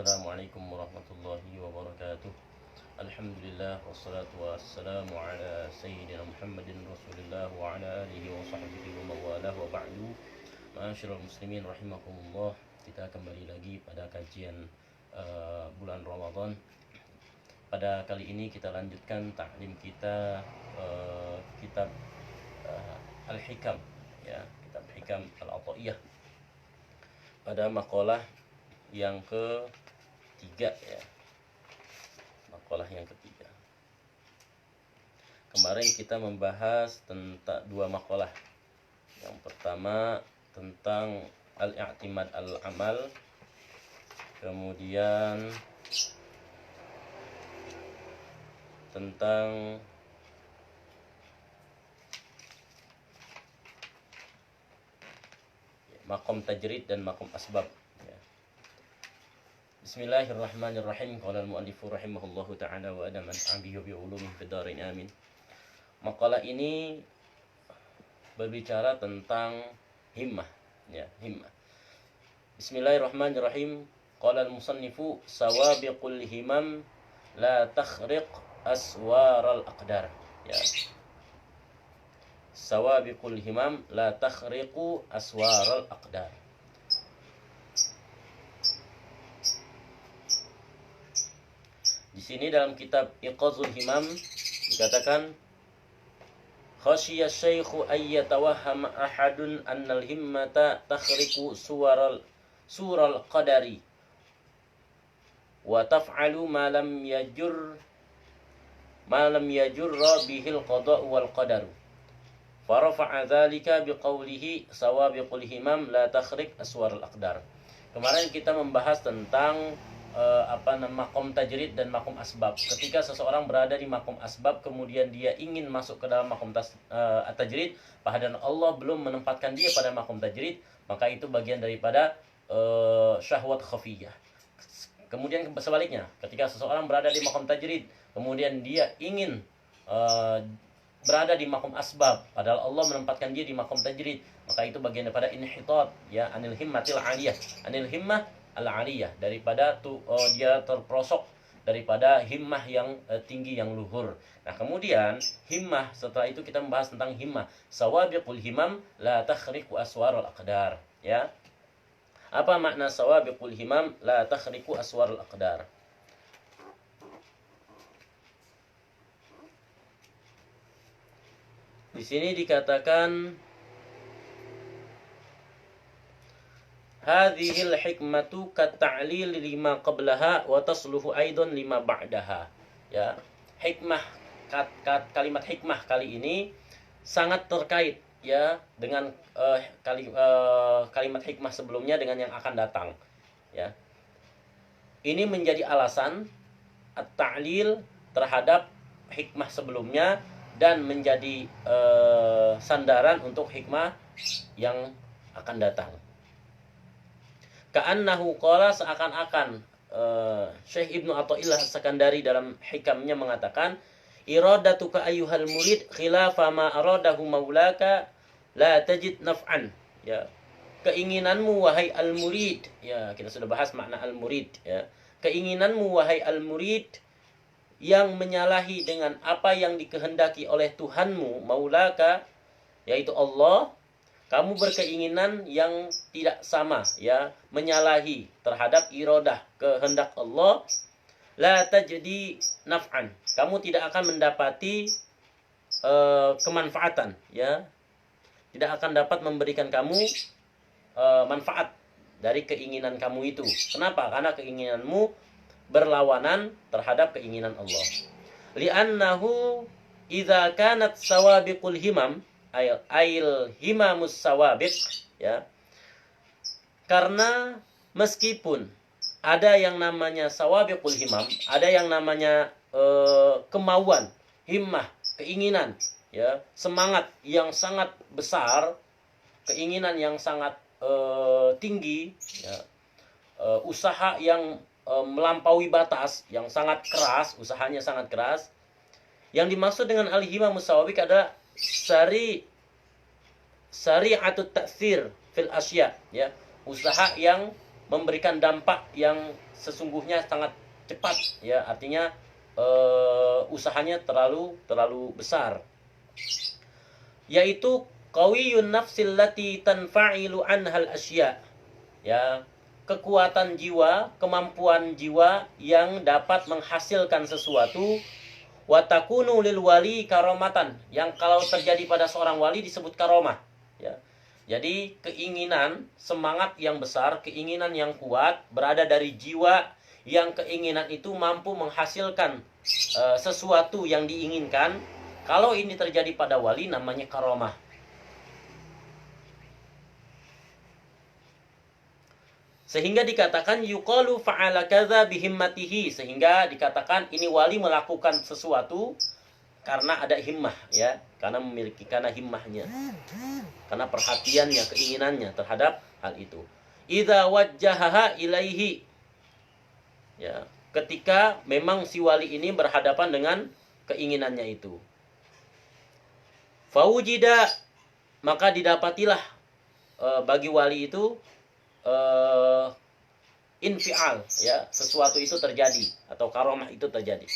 Assalamualaikum warahmatullahi wabarakatuh. Alhamdulillah wassalatu wassalamu ala sayyidina Muhammadin Rasulillah wa ala alihi wa sahbihi wa mawalah wa ba'du. Ma'asyiral muslimin rahimakumullah. Kita kembali lagi pada kajian bulan Ramadan. Pada kali ini kita lanjutkan taklim kita kitab Al-Hikam, ya, kitab Hikam Al-Athaiyah. Pada makalah yang ketiga, ya, makalah yang ketiga. Kemarin kita membahas tentang dua makalah. Yang pertama tentang al-i'timad al-amal, kemudian tentang makom tajrid dan makom asbab. Bismillahirrahmanirrahim. Qala al-mu'allifu rahimahullahu ta'ala wa adaman abihi bi ulumihi fid dharain amin. Makalah ini berbicara tentang himmah, ya, himmah. Bismillahirrahmanirrahim. Qala al-musannifu sawabiqul himam la takhriq aswaral aqdar. Ya. Sawabiqul himam la takhriqu aswaral aqdar. Di sini dalam kitab Iqazul Himam dikatakan khasyiya syaikhu ayyatawahhama ahadun annal himmata takhriqu sural qadari wa taf'alu ma lam yajurra bihil qada'u wal qadaru. Farafa'a dzalika biqaulihi sawabiqul himam la takhriq aswaral aqdar. Kemarin kita membahas tentang makom tajrid dan makom asbab. Ketika seseorang berada di makom asbab kemudian dia ingin masuk ke dalam makom tajrid, padahal Allah belum menempatkan dia pada makom tajrid, maka itu bagian daripada syahwat khafiyah. Kemudian sebaliknya, ketika seseorang berada di makom tajrid kemudian dia ingin berada di makom asbab, padahal Allah menempatkan dia di makom tajrid, maka itu bagian daripada inhitat, ya, anil himmatil aliyah, anil himmah al-aliyah, daripada dia terprosok daripada himmah yang tinggi, yang luhur. Nah, kemudian himmah, setelah itu kita membahas tentang himmah. Sawabiqul himam la takhriqu aswarul aqdar, ya. Apa makna sawabiqul himam la takhriqu aswarul aqdar? Di sini dikatakan hadhil hikmatu kata'lil lima qablaha wa tasluhu aidan lima ba'daha. Ya, hikmah, kalimat hikmah kali ini sangat terkait, ya, dengan kalimat hikmah sebelumnya dengan yang akan datang, ya. Ini menjadi alasan at-ta'lil terhadap hikmah sebelumnya dan menjadi sandaran untuk hikmah yang akan datang. Ka'annahu qala, seakan-akan Syekh Ibnu Athaillah As-Sakandari dalam hikamnya mengatakan iradatuka ayyuhal murid khilafa ma aradahu maulaka la tajid naf'an, ya. Keinginanmu wahai al-murid, ya, kita sudah bahas makna al-murid, ya. Keinginanmu wahai al-murid yang menyalahi dengan apa yang dikehendaki oleh Tuhanmu maulaka, yaitu Allah, kamu berkeinginan yang tidak sama, ya, menyalahi terhadap iradah, kehendak Allah, la tajdi naf'an, kamu tidak akan mendapati kemanfaatan, ya, tidak akan dapat memberikan kamu manfaat dari keinginan kamu itu. Kenapa? Karena keinginanmu berlawanan terhadap keinginan Allah. Li'annahu idza kanat sawabiqul himam ail himamus sawabiq, ya, karena meskipun ada yang namanya sawabiqul himam, ada yang namanya kemauan, himmah, keinginan, ya, semangat yang sangat besar, keinginan yang sangat tinggi, ya, usaha yang melampaui batas, yang sangat keras, usahanya sangat keras. Yang dimaksud dengan al-himamus sawabiq adalah syari'atut ta'thir fil asya, ya, usaha yang memberikan dampak yang sesungguhnya sangat cepat, ya, artinya usahanya terlalu besar, yaitu qawiyun nafsil lati tanfa'ilu anhal asya, ya, kekuatan jiwa, kemampuan jiwa yang dapat menghasilkan sesuatu. Wa takunu lil wali karomatan, yang kalau terjadi pada seorang wali disebut karomah, ya. Jadi keinginan, semangat yang besar, keinginan yang kuat berada dari jiwa yang keinginan itu mampu menghasilkan sesuatu yang diinginkan. Kalau ini terjadi pada wali namanya karomah. Sehingga dikatakan yuqalu fa'ala kadza bihimmatihi, sehingga dikatakan ini wali melakukan sesuatu karena ada himmah, ya, karena himmahnya, karena perhatiannya, keinginannya terhadap hal itu. Idza wajjahaha ilaihi, ya, ketika memang si wali ini berhadapan dengan keinginannya itu. Fawujida, maka didapatilah bagi wali itu infial, ya, sesuatu itu terjadi atau karomah itu terjadi.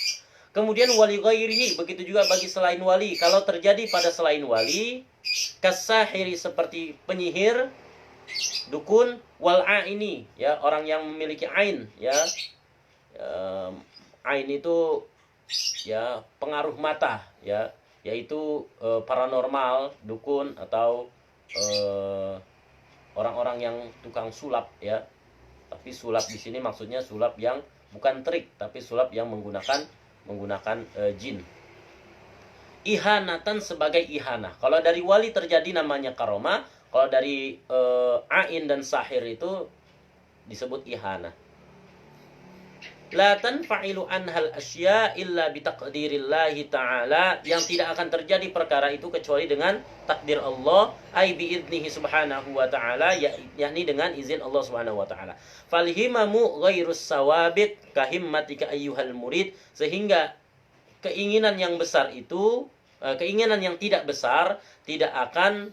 Kemudian wali ghairihi, begitu juga bagi selain wali. Kalau terjadi pada selain wali, kasahiri, seperti penyihir, dukun, wal aini, ya, orang yang memiliki ain, ya. Ain itu, ya, pengaruh mata, ya, yaitu paranormal, dukun, atau orang-orang yang tukang sulap, ya. Tapi sulap di sini maksudnya sulap yang bukan trik, tapi sulap yang menggunakan jin. Ihanatan, sebagai ihanah. Kalau dari wali terjadi namanya karomah, kalau dari ain dan sahir itu disebut ihanah. La tanfa'ilu anhal asya illa bitaqdirillahi ta'ala, yang tidak akan terjadi perkara itu kecuali dengan takdir Allah, ai biidnihi subhanahu wa ta'ala, yakni dengan izin Allah subhanahu wa ta'ala. Falhimamu ghairus sawabit kahimmatika ayyuhal murid, sehingga keinginan yang besar itu, keinginan yang tidak besar tidak akan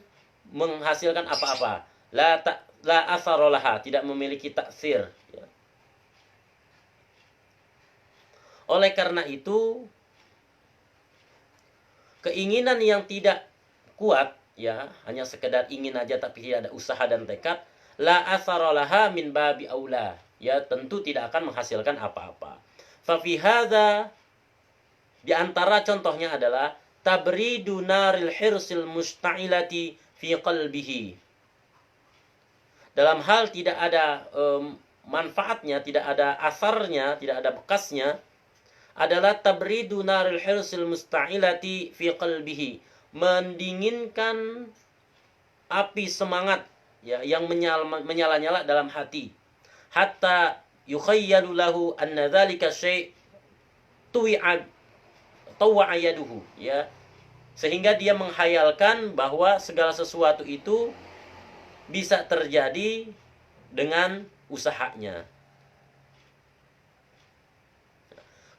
menghasilkan apa-apa. La asarolaha, tidak memiliki taksir, ya. Oleh karena itu, keinginan yang tidak kuat, ya, hanya sekedar ingin aja tapi tidak ada usaha dan tekad, la asarolaha min babi aula, ya, tentu tidak akan menghasilkan apa-apa. Fa fi hadza, di antara contohnya adalah tabridu naril hirsil musta'ilati fi qalbihi. Dalam hal tidak ada manfaatnya, tidak ada asarnya, tidak ada bekasnya, adalah tabridu naril hirsil musta'ilati fi qalbihi, mendinginkan api semangat, ya, yang menyala-nyala dalam hati, hatta yukhayyalu lahu anna dzalika syai' tawwa'a yaduhu, ya, sehingga dia menghayalkan bahwa segala sesuatu itu bisa terjadi dengan usahanya.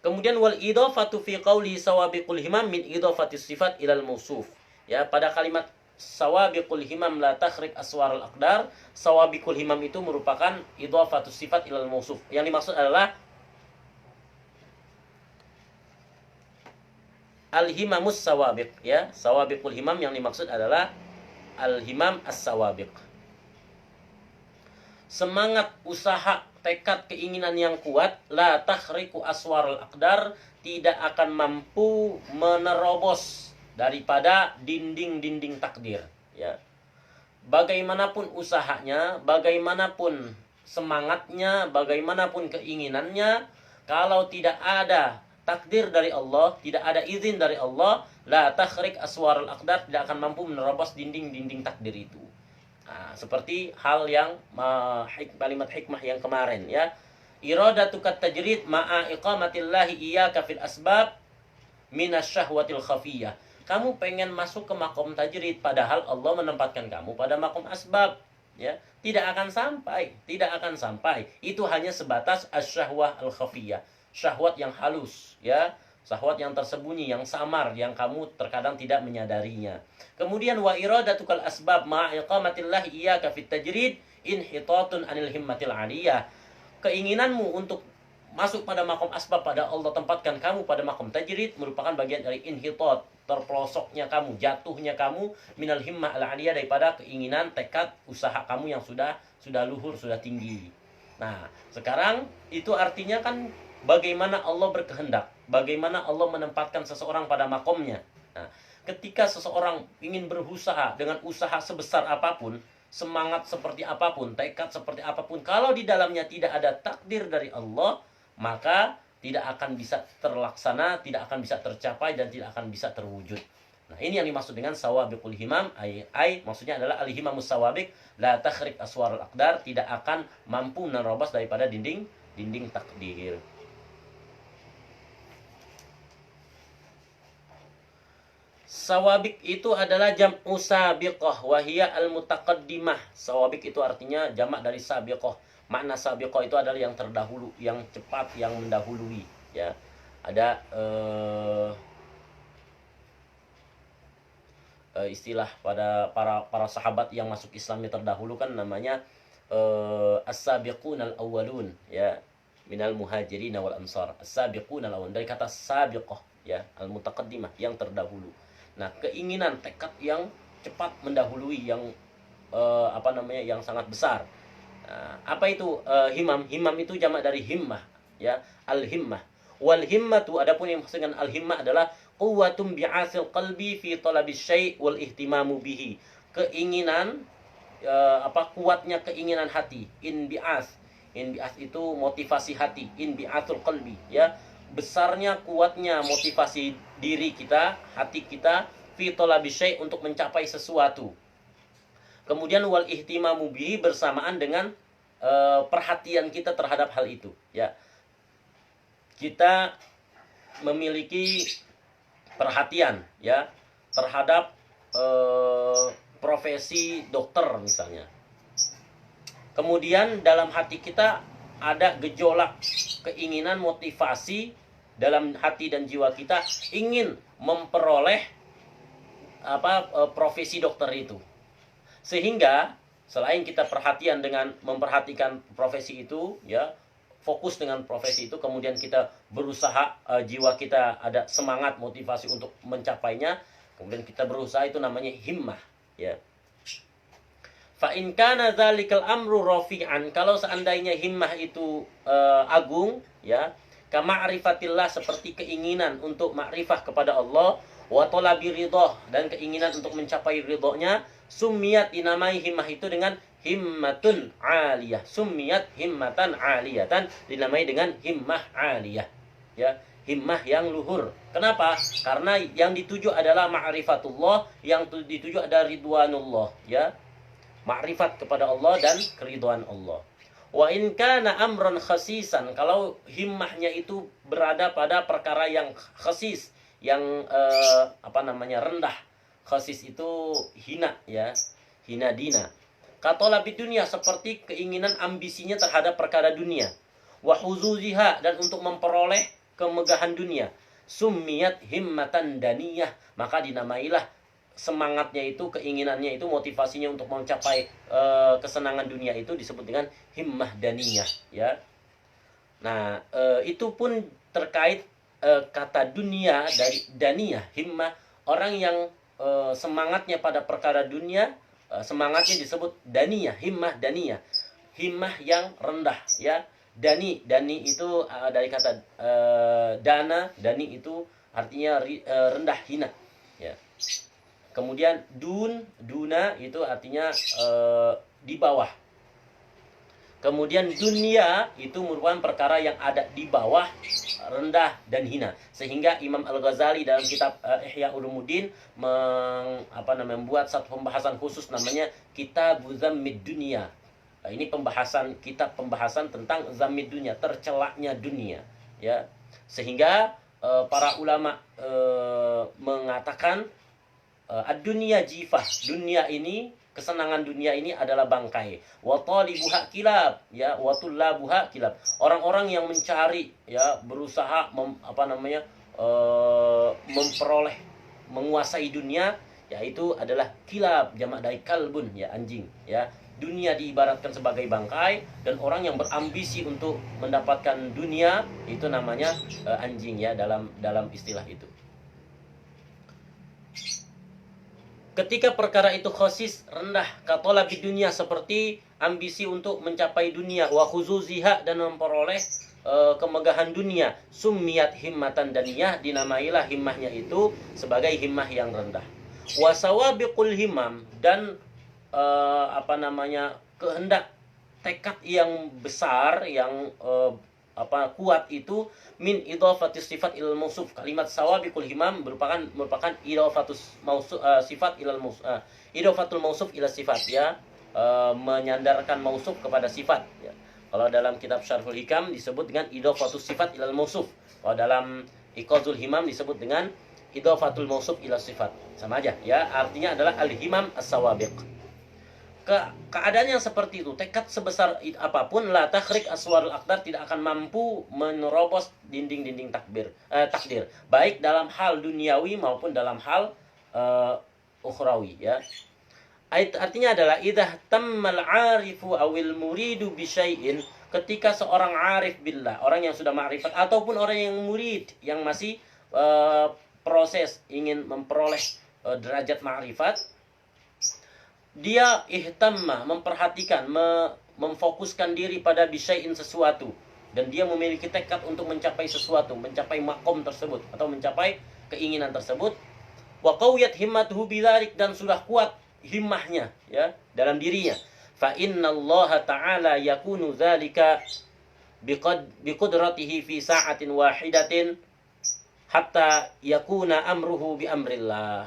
Kemudian wal idhafatu fi qauli sawabiqul himam min idhafati sifat ilal mausuf. Ya, pada kalimat sawabiqul himam la takhriq aswarul aqdar, sawabiqul himam itu merupakan idhafatu sifat ilal mausuf. Yang dimaksud adalah al-himamus sawabiq, ya. Sawabiqul himam yang dimaksud adalah al-himam as-sawabiq. Semangat, usaha, tekad, keinginan yang kuat, la takhriqu aswarul aqdar, tidak akan mampu menerobos daripada dinding-dinding takdir, ya. Bagaimanapun usahanya, bagaimanapun semangatnya, bagaimanapun keinginannya, kalau tidak ada takdir dari Allah, tidak ada izin dari Allah, la takhriq aswarul aqdar, tidak akan mampu menerobos dinding-dinding takdir itu. Nah, seperti hal yang kalimat hikmah yang kemarin, ya. Iradatukat tajrid ma'a iqamatillahi iyyaka fil asbab minasyahwatil khafiyah. Kamu pengen masuk ke makom tajrid padahal Allah menempatkan kamu pada makom asbab, ya. Tidak akan sampai. Itu hanya sebatas asyahwah al khafiyah, syahwat yang halus, ya. Syahwat yang tersembunyi, yang samar, yang kamu terkadang tidak menyadarinya. Kemudian wa iradatukal asbab ma'a iqamatillah iyyaka fit tajrid inhitatun anil himmatil aliyah. Keinginanmu untuk masuk pada makom asbab, pada Allah tempatkan kamu pada makom tajrid, merupakan bagian dari inhitat, terpelosoknya kamu, jatuhnya kamu minal himmah al aliyah, daripada keinginan, tekad, usaha kamu yang sudah luhur, sudah tinggi. Nah, sekarang itu artinya kan bagaimana Allah berkehendak, bagaimana Allah menempatkan seseorang pada makomnya. Nah, ketika seseorang ingin berusaha dengan usaha sebesar apapun, semangat seperti apapun, tekad seperti apapun, kalau di dalamnya tidak ada takdir dari Allah, maka tidak akan bisa terlaksana, tidak akan bisa tercapai, dan tidak akan bisa terwujud. Nah, ini yang dimaksud dengan sawabiqul himam, maksudnya adalah al-himamus sawabiq la takhriq aswarul aqdar, tidak akan mampu menerobos daripada dinding takdir. Sawabik itu adalah jam'u sabiqah wa hiya al-mutaqaddimah. Sawabik itu artinya jamak dari sabiqah. Makna sabiqah itu adalah yang terdahulu, yang cepat, yang mendahului, ya. Ada istilah pada para sahabat yang masuk Islamnya terdahulu kan namanya as-sabiqunal awwalun, ya, minal muhajirin wal ansar. As-sabiqunal awwalun dari kata sabiqah, ya, al-mutaqaddimah, yang terdahulu. Nah, keinginan, tekad yang cepat mendahului, yang yang sangat besar. Nah, apa itu himam? Himam itu jamak dari himmah, ya, al-himmah. Wal himmatu, adapun yang maksud dengan al-himmah adalah quwwatum bi'asil qalbi fi talabis syai' wal ihtimamu bihi. Keinginan, kuatnya keinginan hati. Inbi'as itu motivasi hati, inbi'atul qalbi, ya. Besarnya, kuatnya motivasi diri kita, hati kita, fi talabi syai' untuk mencapai sesuatu. Kemudian wal ihtimamu bihi, bersamaan dengan perhatian kita terhadap hal itu, ya. Kita memiliki perhatian, ya, terhadap profesi dokter misalnya. Kemudian dalam hati kita ada gejolak keinginan, motivasi dalam hati dan jiwa kita ingin memperoleh profesi dokter itu. Sehingga selain kita perhatian dengan memperhatikan profesi itu, ya, fokus dengan profesi itu, kemudian kita berusaha, jiwa kita ada semangat, motivasi untuk mencapainya, kemudian kita berusaha, itu namanya himmah, ya. Fa in kana dzalikal amru rafi'an, kalau seandainya himmah itu agung, ya, ka ma'rifatillah, seperti keinginan untuk ma'rifah kepada Allah, wa talabi ridhah, dan keinginan untuk mencapai ridhonya, summiyat, dinamai himmah itu dengan himmatun aliyah. Summiyat himmatan aliyatan, dinamai dengan himmah aliyah, ya, himmah yang luhur. Kenapa? Karena yang dituju adalah ma'rifatullah, yang dituju adalah ridwanullah, ya, ma'rifat kepada Allah dan keridhaan Allah. Wa in kana amran khasisan, kalau himmahnya itu berada pada perkara yang khasis, yang rendah. Khasis itu hina, ya, hina dina. Katolabi dunia, seperti keinginan, ambisinya terhadap perkara dunia. Wa huzuziha, dan untuk memperoleh kemegahan dunia. Summiyat himmatan daniyah, maka dinamailah semangatnya itu, keinginannya itu, motivasinya untuk mencapai kesenangan dunia itu disebut dengan himmah daniyah, ya. Nah, itu pun terkait kata dunia dari daniyah, himmah. Orang yang semangatnya pada perkara dunia, semangatnya disebut daniyah, himmah daniyah, himmah yang rendah, ya. Dani itu dari kata dana, dani itu artinya rendah, hina, ya. Kemudian duna itu artinya di bawah. Kemudian dunia itu merupakan perkara yang ada di bawah, rendah dan hina. Sehingga Imam Al-Ghazali dalam kitab Ihya Ulumuddin membuat satu pembahasan khusus namanya Kitab Zammid Dunia. Nah, ini kitab pembahasan tentang zammid dunia, tercelaknya dunia, ya. Sehingga para ulama mengatakan ad-dunya jifah, dunia ini, kesenangan dunia ini adalah bangkai. Wa talibuha kilab, ya, wa tullabuha kilab. Orang-orang yang mencari, ya, berusaha memperoleh, menguasai dunia, yaitu adalah kilab, jamak dari kalbun, ya, anjing, ya. Dunia diibaratkan sebagai bangkai, dan orang yang berambisi untuk mendapatkan dunia itu namanya anjing, ya, dalam istilah itu. Ketika perkara itu khosis, rendah, katolabi dunia, seperti ambisi untuk mencapai dunia, wa khuzuziha, dan memperoleh kemegahan dunia, summiyat himmatan daniyah, dinamailah himmahnya itu sebagai himmah yang rendah. Wa sawabiqul himam, dan kehendak, tekad yang besar, yang kuat itu, min idhafatis sifat ilal mausuf. Kalimat sawabiqul himam merupakan idhafatus mausuf, sifat ilal mausuf, idhafatul mausuf ila sifat, ya, menyandarkan mausuf kepada sifat, ya. Kalau dalam kitab Syarhul Hikam disebut dengan idhafatus sifat ilal mausuf. Kalau dalam Iqazul Himam disebut dengan idhafatul mausuf ila sifat. Sama aja, ya, artinya adalah al-himam as-sawabiq. Keadaan yang seperti itu, tekad sebesar apapun, la takhrik aswarul aqdar, tidak akan mampu menerobos dinding-dinding takdir, baik dalam hal duniawi maupun dalam hal ukhrawi, ya. Artinya adalah idza tammal arifu awil muridu bi syai'in, ketika seorang arif billah, orang yang sudah ma'rifat, ataupun orang yang murid yang masih proses ingin memperoleh derajat ma'rifat, dia ihtamma, memperhatikan, memfokuskan diri pada bisyai'in, sesuatu, dan dia memiliki tekad untuk mencapai sesuatu, mencapai makom tersebut atau mencapai keinginan tersebut, wa qawiyat himmatuhu bidzalik, dan sudah kuat himmahnya, ya, dalam dirinya, fa innallaha ta'ala yakunu dzalika biqudratihi fi sa'atin wahidatin hatta yakuna amruhu bi amrillah.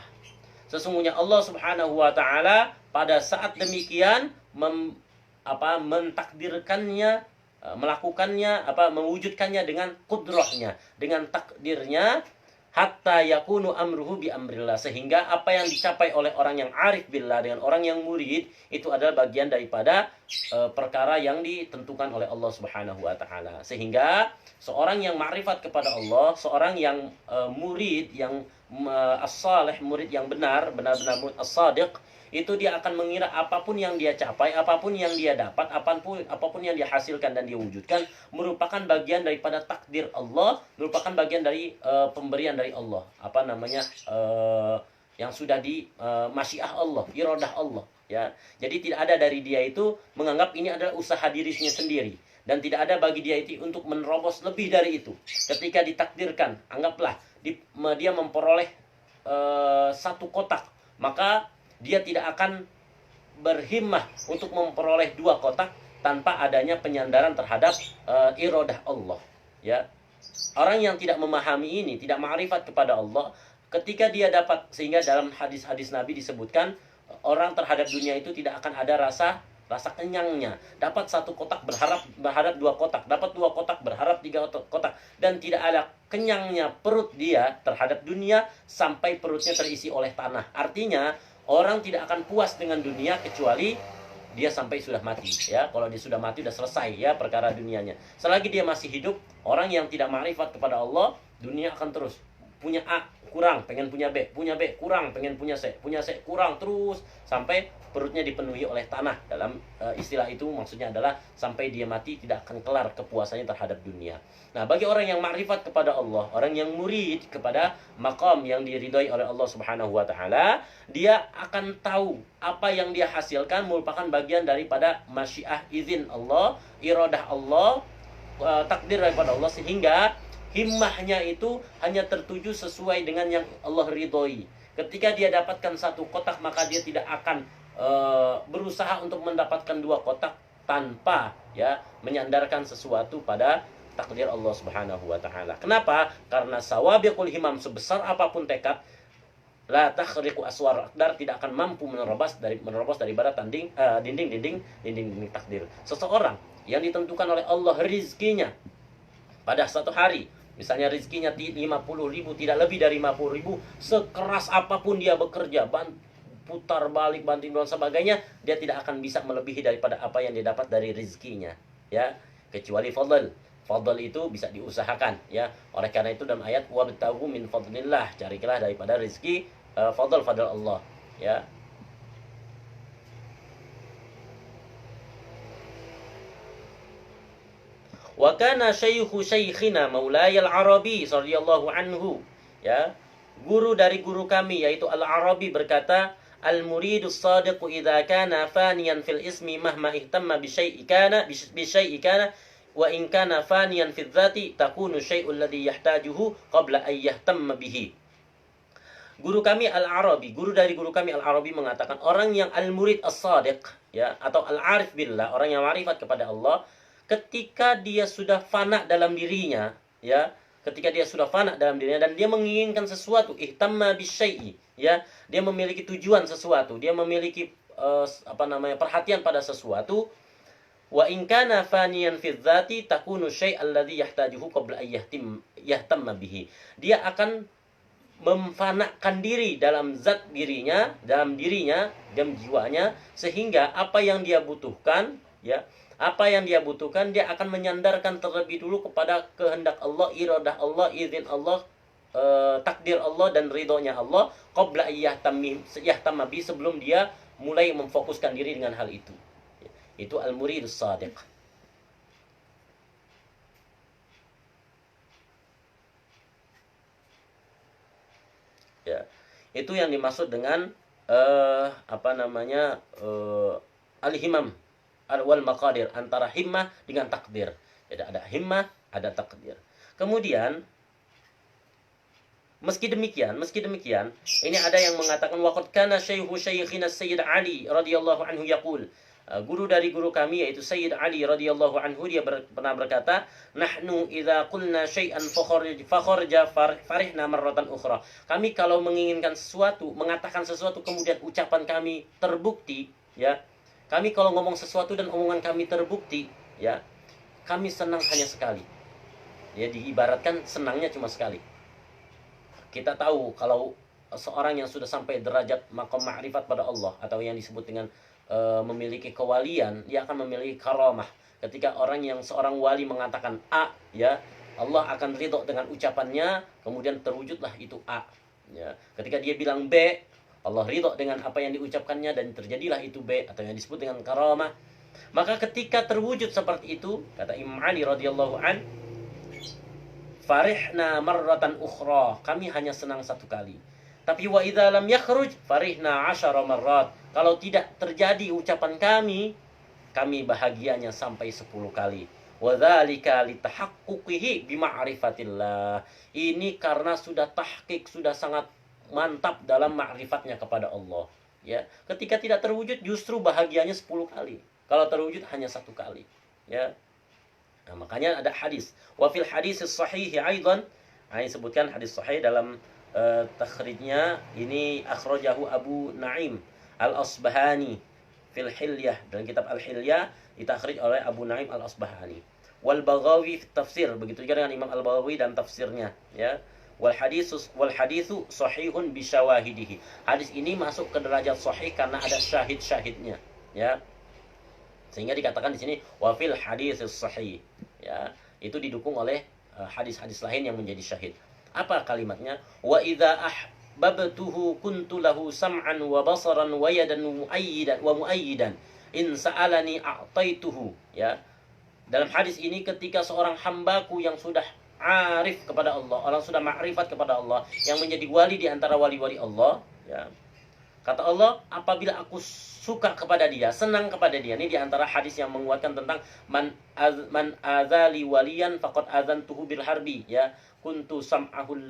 Sesungguhnya Allah Subhanahu wa taala pada saat demikian mentakdirkannya, melakukannya, mewujudkannya dengan kudrahnya, dengan takdirnya, hatta yakunu amruhu bi amrillah, sehingga apa yang dicapai oleh orang yang arif billah dengan orang yang murid itu adalah bagian daripada perkara yang ditentukan oleh Allah Subhanahu wa taala. Sehingga seorang yang ma'rifat kepada Allah, seorang yang murid yang as-salih, murid yang benar-benar murid as-sadiq, itu dia akan mengira apapun yang dia capai, apapun yang dia dapat, apapun yang dia hasilkan dan dia wujudkan merupakan bagian daripada takdir Allah, merupakan bagian dari pemberian dari Allah, yang sudah di masyiah Allah, iradah Allah, ya. Jadi tidak ada dari dia itu menganggap ini adalah usaha dirinya sendiri, dan tidak ada bagi dia itu untuk menerobos lebih dari itu. Ketika ditakdirkan, anggaplah dia memperoleh satu kotak, maka dia tidak akan berhimmah untuk memperoleh 2 kotak tanpa adanya penyandaran terhadap iradah Allah, ya. Orang yang tidak memahami ini, tidak ma'rifat kepada Allah, ketika dia dapat, sehingga dalam hadis-hadis Nabi disebutkan orang terhadap dunia itu tidak akan ada rasa kenyangnya. Dapat 1 kotak berharap 2 kotak, dapat 2 kotak berharap 3 kotak, dan tidak ada kenyangnya perut dia terhadap dunia sampai perutnya terisi oleh tanah. Artinya orang tidak akan puas dengan dunia kecuali dia sampai sudah mati, ya. Kalau dia sudah mati, sudah selesai, ya, perkara dunianya. Selagi dia masih hidup, orang yang tidak ma'rifat kepada Allah, dunia akan terus punya A kurang, pengen punya B, punya B kurang, pengen punya C kurang, terus sampai perutnya dipenuhi oleh tanah. Dalam istilah itu maksudnya adalah sampai dia mati tidak akan kelar kepuasannya terhadap dunia. Nah, bagi orang yang ma'rifat kepada Allah, orang yang murid kepada maqam yang diridhai oleh Allah Subhanahu wa taala, dia akan tahu apa yang dia hasilkan merupakan bagian daripada masyiah, izin Allah, iradah Allah, takdir daripada Allah, sehingga himmahnya itu hanya tertuju sesuai dengan yang Allah ridhoi. Ketika dia dapatkan 1 kotak, maka dia tidak akan berusaha untuk mendapatkan 2 kotak tanpa, ya, menyandarkan sesuatu pada takdir Allah Subhanahu wa taala. Kenapa? Karena sawabiqul himam, sebesar apapun tekad, la takhriqu aswar aqdar, tidak akan mampu menerobos daripada dinding-dinding takdir. Seseorang yang ditentukan oleh Allah rizkinya pada satu hari, misalnya rizkinya 50.000, tidak lebih dari 50.000, sekeras apapun dia bekerja, putar balik, banting dan sebagainya, dia tidak akan bisa melebihi daripada apa yang dia dapat dari rizkinya, ya, kecuali fadl. Fadl itu bisa diusahakan ya. Oleh karena itu dalam ayat wabtaghu min fadlillah, carilah daripada rezeki fadl Allah ya. Wa kana syaikhu syaikhina Maulaya al-Arabi radhiyallahu anhu ya. Guru dari guru kami yaitu Al-Arabi berkata, al-muridus sadiqu idza kana faniyan fil ismi mahma ihtamma bi syai'i kana wa in kana faniyan fi dzati takunu syai'ul ladzi yahtajuhu qabla an yahtamma bihi. Guru kami Al-Arabi, guru dari guru kami Al-Arabi mengatakan orang yang al-murid as-sadiq ya atau al-arif billah, orang yang ma'rifat kepada Allah, ketika dia sudah fana dalam dirinya ya, ketika dia sudah fana dalam dirinya dan dia menginginkan sesuatu, ihtamma bisyai'i ya, dia memiliki tujuan sesuatu, dia memiliki perhatian pada sesuatu, wa in kana faniyan fi dzati takunu syai'al ladzi yahtajuhu qabla an yahtamma bihi. Dia akan memfanakan diri dalam zat dirinya, dalam jiwanya, sehingga apa yang dia butuhkan ya, apa yang dia butuhkan dia akan menyandarkan terlebih dulu kepada kehendak Allah, iradah Allah, izin Allah, takdir Allah dan ridhonya Allah qabla yahtamma bi, sebelum dia mulai memfokuskan diri dengan hal itu. Itu al-muridus shadiq. Ya. Itu yang dimaksud dengan al-himam wal maqadir, antara himmah dengan takdir. Jadi ada himmah, ada takdir. Kemudian meski demikian, ini ada yang mengatakan waqad kana syaikhina Sayyid Ali radhiyallahu anhu yaqul, guru dari guru kami yaitu Sayyid Ali radhiyallahu anhu, dia pernah berkata, nahnu idza qulna syai'an fakharja farihna marratan ukhra. Kami kalau menginginkan sesuatu, mengatakan sesuatu, kemudian ucapan kami terbukti ya, kami kalau ngomong sesuatu dan omongan kami terbukti ya, kami senang hanya sekali ya, diibaratkan senangnya cuma sekali. Kita tahu kalau seorang yang sudah sampai derajat maqam ma'rifat pada Allah atau yang disebut dengan memiliki kewalian, dia akan memiliki karamah. Ketika seorang wali mengatakan A ya, Allah akan ridho dengan ucapannya, kemudian terwujudlah itu A ya. Ketika dia bilang B, Allah ridho dengan apa yang diucapkannya dan terjadilah itu B, atau yang disebut dengan karamah. Maka ketika terwujud seperti itu, kata Imam Ali radhiyallahu an, farihna marratan ukhra, kami hanya senang satu kali. Tapi wa idza lam yakhruj farihna 10 marrat. Kalau tidak terjadi ucapan kami bahagianya sampai 10 kali. Wa dzalika litahaqquqihi bi ma'rifatillah. Ini karena sudah tahqiq, sudah sangat mantap dalam ma'rifatnya kepada Allah ya. Ketika tidak terwujud justru bahagianya 10 kali, kalau terwujud hanya 1 kali ya. Nah, makanya ada hadis, wa fil hadis sahih aidan, disebutkan hadis sahih dalam takhrijnya ini, akhrajahu Abu Naim Al-Asbahani fil Hilyah, dalam kitab Al-Hilyah ditakhrij oleh Abu Naim Al-Asbahani, wal Baghawi fi tafsir, begitu juga dengan Imam Al-Baghawi dan tafsirnya ya. Wal haditsu sahihun bi syawahidihi. Hadis ini masuk ke derajat sahih karena ada syahid-syahidnya ya. Sehingga dikatakan di sini wa fil haditsus sahih ya. Itu didukung oleh hadis-hadis lain yang menjadi syahid. Apa kalimatnya? Wa idza ahbabtuhu kuntu lahu sam'an wa basaran wa yadan muayyidan in sa'alani a'taituhu ya. Dalam hadis ini, ketika seorang hambaku yang sudah arif kepada Allah, orang sudah ma'rifat kepada Allah, yang menjadi wali di antara wali-wali Allah ya, kata Allah, apabila aku suka kepada dia, senang kepada dia. Ini di antara hadis yang menguatkan tentang man azali waliyan faqad azantuhu bil harbi ya. Kuntu sam'ahu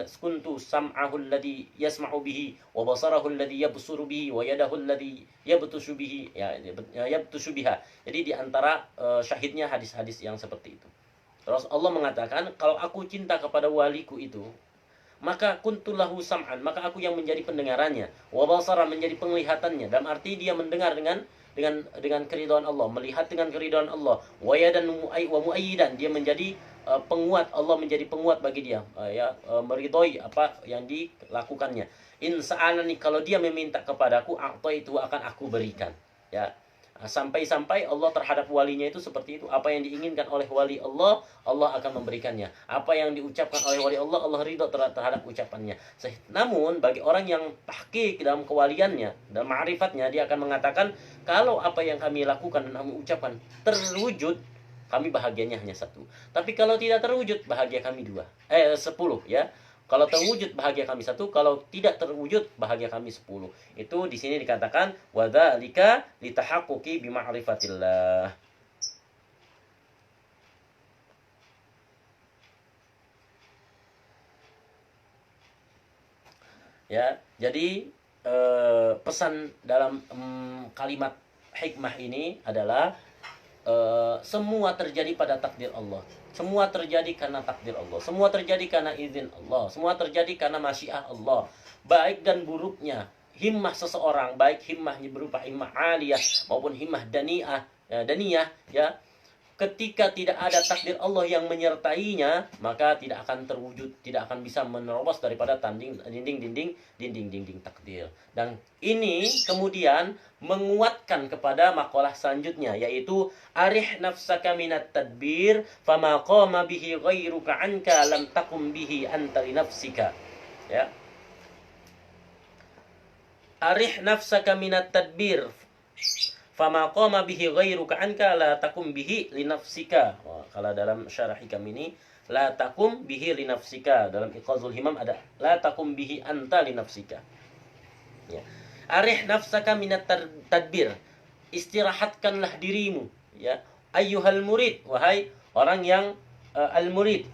alladhi yasma'u bihi wa basarahu alladhi yabsuru bihi wa yadahu alladhi yabtushu bihi ya, yabtushu biha. Jadi di antara syahidnya hadis-hadis yang seperti itu. Terus Allah mengatakan, kalau aku cinta kepada waliku itu, maka kuntulahu sam'an, maka aku yang menjadi pendengarannya, wa basara, menjadi penglihatannya, dalam arti dia mendengar dengan keridhaan Allah, melihat dengan keridhaan Allah, wa yadan wa muayyidan, dia menjadi penguat, Allah menjadi penguat bagi dia meridhoi apa yang dilakukannya. In sa'alani, kalau dia meminta kepadaku, itu akan aku berikan ya. Sampai-sampai Allah terhadap walinya itu seperti itu. Apa yang diinginkan oleh wali Allah, Allah akan memberikannya. Apa yang diucapkan oleh wali Allah, Allah ridho terhadap ucapannya. Namun bagi orang yang tahqiq dalam kewaliannya, dalam ma'rifatnya, dia akan mengatakan, kalau apa yang kami lakukan dan kami ucapkan terwujud, kami bahagianya hanya satu. Tapi kalau tidak terwujud, bahagia kami 10 ya. Kalau terwujud bahagia kami 1, kalau tidak terwujud bahagia kami 10. Itu di sini dikatakan wadzalika litahaqquqi bima'rifatillah. Ya, jadi pesan dalam kalimat hikmah ini adalah semua terjadi pada takdir Allah. Semua terjadi karena takdir Allah. Semua terjadi karena izin Allah. Semua terjadi karena masyiah Allah. Baik dan buruknya himmah seseorang, baik himmahnya berupa himmah aliyah maupun himmah daniyah, ya. Ketika tidak ada takdir Allah yang menyertainya, maka tidak akan terwujud, tidak akan bisa menerobos daripada dinding takdir. Dan ini kemudian menguatkan kepada makalah selanjutnya, yaitu arih nafsaka minat tadbir fama qama bihi ghairuka anka lam takum bihi anta li nafsika. Ya. Arih nafsaka minat tadbir fama qama bihi ghairuka anka la takum bihi li nafsika. Kalau dalam syarah hikam ini la takum bihi li nafsika, dalam Iqazul Himam ada la takum bihi anta li nafsika. Ya. Arih nafsaka minat tadbir, istirahatkanlah dirimu, ya. Ayyuhal murid, wahai orang yang al-murid,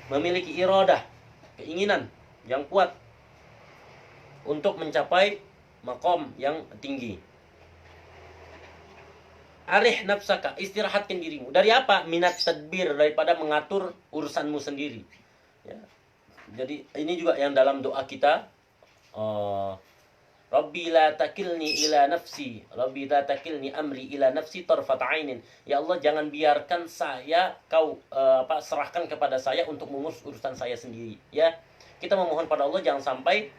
memiliki iradah, keinginan yang kuat untuk mencapai maqam yang tinggi. Arih nafsaka, istirahatkan dirimu. Dari apa? Minat tadbir, daripada mengatur urusanmu sendiri. Ya. Jadi ini juga yang dalam doa kita. Rabbi la takilni ila nafsi. Rabbi la takilni amri ila nafsi tarfat ainin. Ya Allah, jangan biarkan saya serahkan kepada saya untuk mengurus urusan saya sendiri. Ya. Kita memohon pada Allah jangan sampai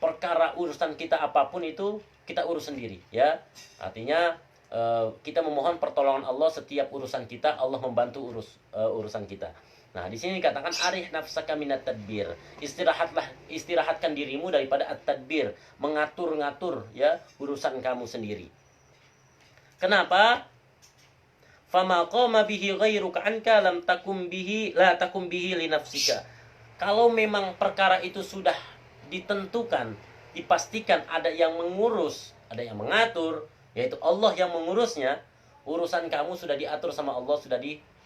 perkara urusan kita apapun itu kita urus sendiri. Ya. Artinya kita memohon pertolongan Allah setiap urusan kita, Allah membantu urusan kita. Nah, di sini dikatakan arih nafsaka minat tadbir. Istirahatkan dirimu daripada at-tadbir, mengatur-ngatur ya urusan kamu sendiri. Kenapa? Fama qama bihi ghairuka anka lam takum bihi la takum bihi li nafsika. Kalau memang perkara itu sudah ditentukan, dipastikan ada yang mengurus, ada yang mengatur, yaitu Allah yang mengurusnya, urusan kamu sudah diatur sama Allah, sudah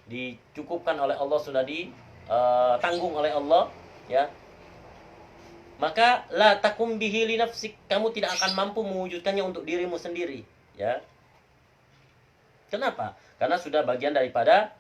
dicukupkan oleh Allah, sudah ditanggung oleh Allah, ya. Maka la takum bihi li nafsik, kamu tidak akan mampu mewujudkannya untuk dirimu sendiri, ya. Kenapa? Karena sudah bagian daripada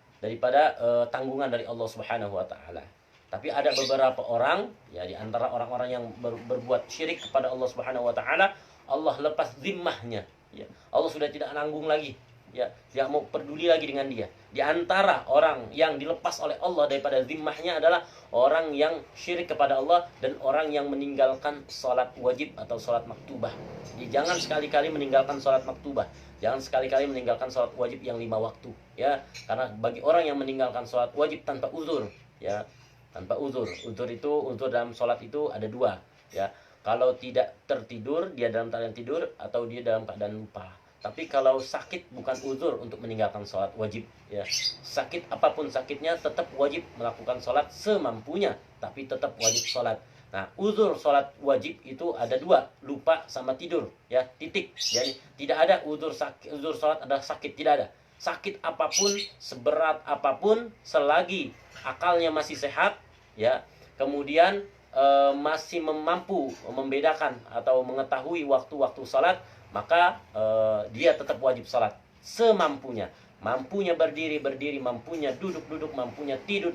tanggungan dari Allah Subhanahu wa taala. Tapi ada beberapa orang, ya, di antara orang-orang yang berbuat syirik kepada Allah Subhanahu wa taala, Allah lepas zimmahnya. Ya, Allah sudah tidak nanggung lagi, ya, tidak mau peduli lagi dengan dia. Di antara orang yang dilepas oleh Allah daripada zimmahnya adalah orang yang syirik kepada Allah dan orang yang meninggalkan sholat wajib atau sholat maktubah. Jadi jangan sekali-kali meninggalkan sholat maktubah, jangan sekali-kali meninggalkan sholat wajib yang 5 waktu, ya. Karena bagi orang yang meninggalkan sholat wajib tanpa uzur, ya, tanpa uzur dalam sholat itu ada 2, ya. Kalau tidak tertidur, dia dalam keadaan tidur, atau dia dalam keadaan lupa. Tapi kalau sakit bukan uzur untuk meninggalkan sholat wajib, ya. Sakit apapun sakitnya tetap wajib melakukan sholat semampunya, tapi tetap wajib sholat. Nah, uzur sholat wajib itu ada 2, lupa sama tidur, ya, titik. Jadi tidak ada uzur sholat ada sakit, tidak ada. Sakit apapun, seberat apapun, selagi akalnya masih sehat, ya, kemudian masih mampu membedakan atau mengetahui waktu-waktu salat, maka dia tetap wajib salat semampunya. Mampunya berdiri, mampunya duduk, mampunya tidur.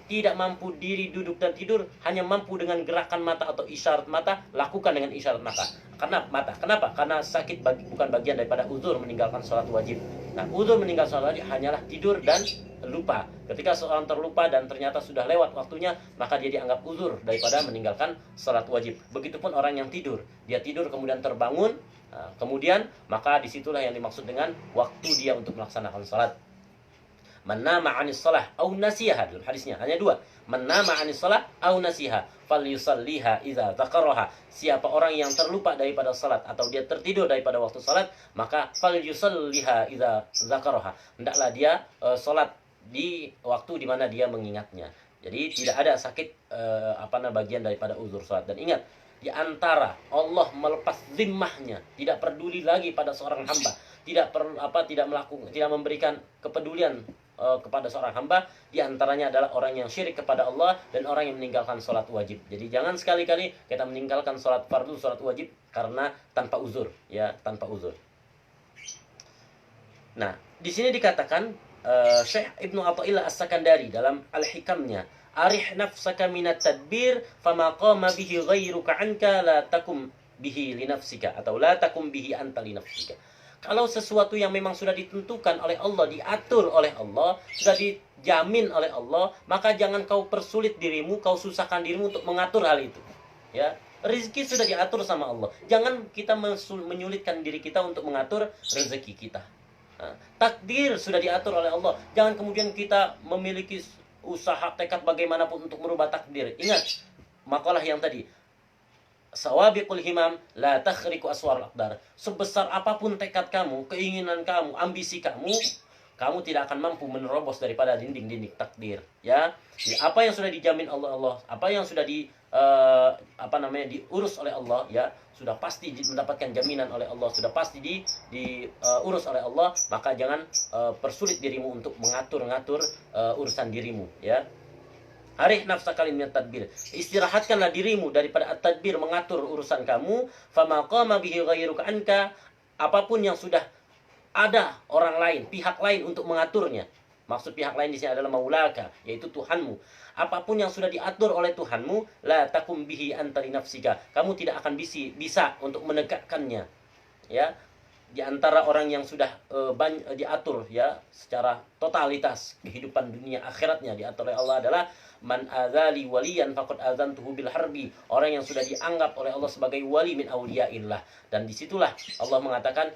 Tidak mampu diri, duduk, dan tidur, hanya mampu dengan gerakan mata atau isyarat mata, lakukan dengan isyarat mata. Kenapa? Karena sakit bukan bagian daripada uzur meninggalkan sholat wajib. Nah, uzur meninggalkan sholat wajib hanyalah tidur dan lupa. Ketika seorang terlupa dan ternyata sudah lewat waktunya, maka dia dianggap uzur daripada meninggalkan sholat wajib. Begitupun orang yang tidur. Dia tidur kemudian terbangun, Nah, kemudian maka disitulah yang dimaksud dengan waktu dia untuk melaksanakan salat. Man nama 'anis shalah au nasiha, dalam hadisnya hanya dua. Man nama 'anis shalah au nasiha falyusalliha idza dzakaraha. Siapa orang yang terlupa daripada salat atau dia tertidur daripada waktu salat, maka falyusalliha idza dzakaraha. Hendaklah dia salat di waktu di mana dia mengingatnya. Jadi tidak ada sakit bagian daripada uzur salat. Dan ingat, di antara Allah melepas zimmahnya, tidak peduli lagi pada seorang hamba, tidak memberikan kepedulian kepada seorang hamba, di antaranya adalah orang yang syirik kepada Allah dan orang yang meninggalkan sholat wajib. Jadi jangan sekali-kali kita meninggalkan sholat fardu, sholat wajib karena tanpa uzur, ya, tanpa uzur. Nah, di sini dikatakan Syekh Ibnu Athaillah As-Sakandari dalam Al-Hikamnya, arih nafsaka minat tadbir fama qama bihi ghairuka anka la takum bihi li nafsika, atau la takum bihi anta li nafsika. Kalau sesuatu yang memang sudah ditentukan oleh Allah, diatur oleh Allah, sudah dijamin oleh Allah, maka jangan kau persulit dirimu, kau susahkan dirimu untuk mengatur hal itu. Ya, rezeki sudah diatur sama Allah. Jangan kita menyulitkan diri kita untuk mengatur rezeki kita. Nah, takdir sudah diatur oleh Allah. Jangan kemudian kita memiliki usaha tekad bagaimanapun untuk merubah takdir. Ingat makalah yang tadi, sawabiqul himam la takhriqu aswar aqdar. Sebesar apapun tekad kamu, keinginan kamu, ambisi kamu, kamu tidak akan mampu menerobos daripada dinding-dinding takdir. Ya, apa yang sudah dijamin Allah, apa yang sudah diurus oleh Allah, ya, sudah pasti mendapatkan jaminan oleh Allah, sudah pasti diurus oleh Allah. Maka jangan persulit dirimu untuk mengatur-ngatur urusan dirimu, ya. Arih nafsaka min tadbir. Istirahatkanlah dirimu daripada at-tadbir, mengatur urusan kamu. Fama qama bihi ghairuka anka. Apapun yang sudah ada orang lain, pihak lain untuk mengaturnya. Maksud pihak lain di sini adalah maulaka, yaitu Tuhanmu. Apapun yang sudah diatur oleh Tuhanmu, la takum bihi anta li nafsika. Kamu tidak akan bisa untuk menegakkannya. Ya, di antara orang yang sudah diatur, ya, secara totalitas kehidupan dunia akhiratnya diatur oleh Allah adalah man adzali waliyan faqad adzantuhu bil harbi. Orang yang sudah dianggap oleh Allah sebagai wali min auliyaillah. Dan disitulah Allah mengatakan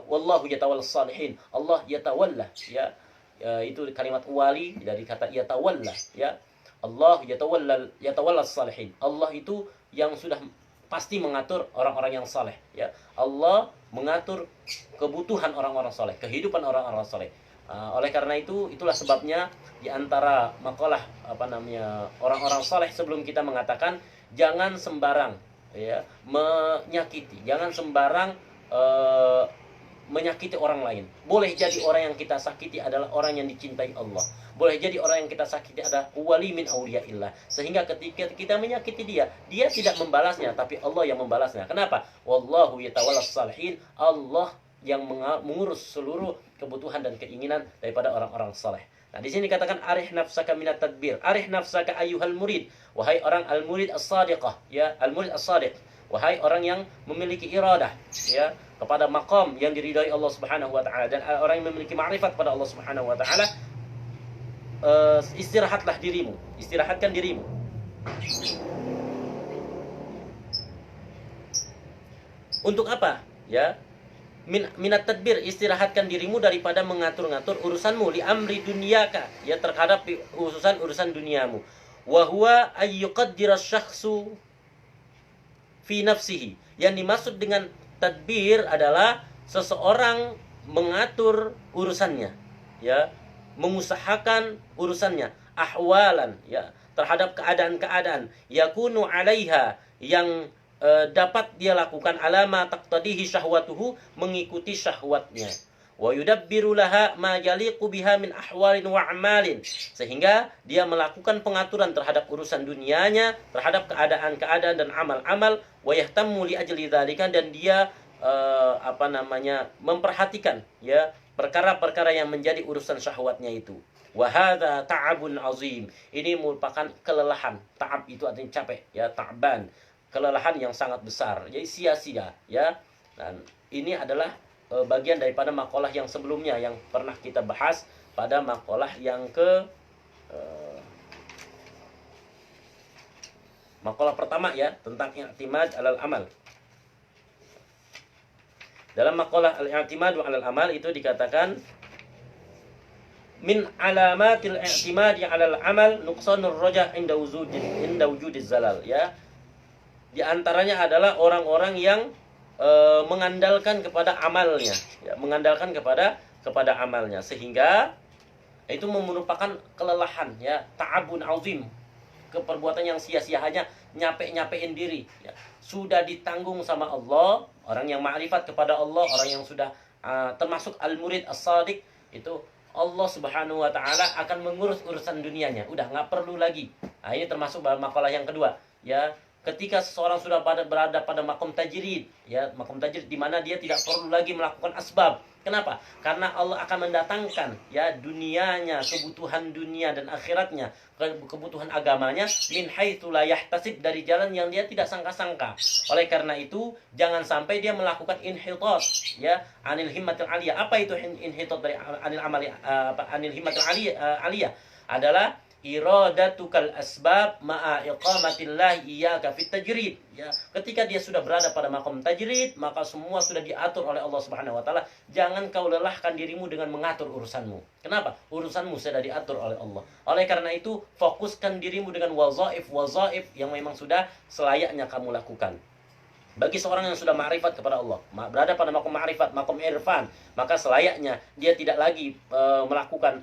wallahu yatawallas salihin. Allah yatawalla, ya. Itu kalimat wali dari kata yatawalla, ya. Allah yatawallas salihin. Allah itu yang sudah pasti mengatur orang-orang yang saleh, ya. Allah mengatur kebutuhan orang-orang saleh, kehidupan orang-orang saleh. Oleh karena itu, itulah sebabnya di antara makalah orang-orang saleh sebelum kita mengatakan jangan sembarang, ya, menyakiti, jangan sembarang menyakiti orang lain. Boleh jadi orang yang kita sakiti adalah orang yang dicintai Allah. Boleh jadi orang yang kita sakiti adalah wali min auliyaillah. Sehingga ketika kita menyakiti dia, dia tidak membalasnya, tapi Allah yang membalasnya. Kenapa? Wallahu yatawallas salihin. Allah yang mengurus seluruh kebutuhan dan keinginan daripada orang-orang saleh. Nah, di sini dikatakan arih nafsaka minat tadbir. Arih nafsaka ayyuhal murid. Wahai orang al-murid as-sadiqah, ya, al-murid as-sadiq. Wahai orang yang memiliki iradah, ya, kepada maqam yang diridai Allah Subhanahu wa taala, dan orang yang memiliki ma'rifat pada Allah Subhanahu wa taala, istirahatlah dirimu, istirahatkan dirimu. Untuk apa? Ya, minat tadbir, istirahatkan dirimu daripada mengatur-ngatur urusanmu, li amri dunyaka, ya, terhadap urusan duniamu. Wa huwa ayyuqaddira syakhsu fi nafsihi. Yang dimaksud dengan tadbir adalah seseorang mengatur urusannya, ya, mengusahakan urusannya, ahwalan, ya, terhadap keadaan-keadaan, yakunu alaiha, yang dapat dia lakukan, alama taqtadihi syahwatuhu, mengikuti syahwatnya, wa yudabbiru laha ma yaliqu biha min ahwalin wa amalin, sehingga dia melakukan pengaturan terhadap urusan dunianya, terhadap keadaan-keadaan dan amal-amal, wa yahtammu li ajli dzalika, dan dia memperhatikan, ya, perkara-perkara yang menjadi urusan syahwatnya itu. Wa hadza ta'abun azim. Ini merupakan kelelahan. Ta'ab itu artinya capek, ya, ta'ban. Kelelahan yang sangat besar. Jadi sia-sia, ya. Dan ini adalah bagian daripada makalah yang sebelumnya yang pernah kita bahas pada makalah yang makalah pertama, ya, tentang i'timad alal amal. Dalam maqalah al-i'timadu 'alal amal itu dikatakan min alamatil i'timadi 'alal amal nuqsanur raja' inda wujudiz zalal, ya. Di antaranya adalah orang-orang yang mengandalkan kepada amalnya, ya, mengandalkan kepada amalnya, sehingga itu merupakan kelelahan, ya, ta'abun azim, keperbuatan yang sia-sia, hanya nyapein diri, ya. Sudah ditanggung sama Allah, orang yang ma'rifat kepada Allah, orang yang sudah termasuk al-murid as-sadiq, itu Allah Subhanahu wa taala akan mengurus urusan dunianya, udah nggak perlu lagi. Nah, ini termasuk makalah yang kedua, ya. Ketika seseorang sudah berada pada makom tajrid, ya, makom tajrid di mana dia tidak perlu lagi melakukan asbab. Kenapa? Karena Allah akan mendatangkan, ya, dunianya, kebutuhan dunia dan akhiratnya, kebutuhan agamanya min haitsu la yahtasib, dari jalan yang dia tidak sangka-sangka. Oleh karena itu, jangan sampai dia melakukan inhitat, ya, anil himmatil aliyah. Apa itu inhitat dari anil himmatil aliyah? Adalah iradatukal asbab ma'a iqamatillah iyyaka fit tajrid, ya. Ketika dia sudah berada pada makom tajrid, maka semua sudah diatur oleh Allah Subhanahu wa taala. Jangan kau lelahkan dirimu dengan mengatur urusanmu. Kenapa? Urusanmu sudah diatur oleh Allah. Oleh karena itu, fokuskan dirimu dengan wazaif yang memang sudah selayaknya kamu lakukan. Bagi seorang yang sudah ma'rifat kepada Allah, berada pada makom ma'rifat, makom irfan, maka selayaknya dia tidak lagi melakukan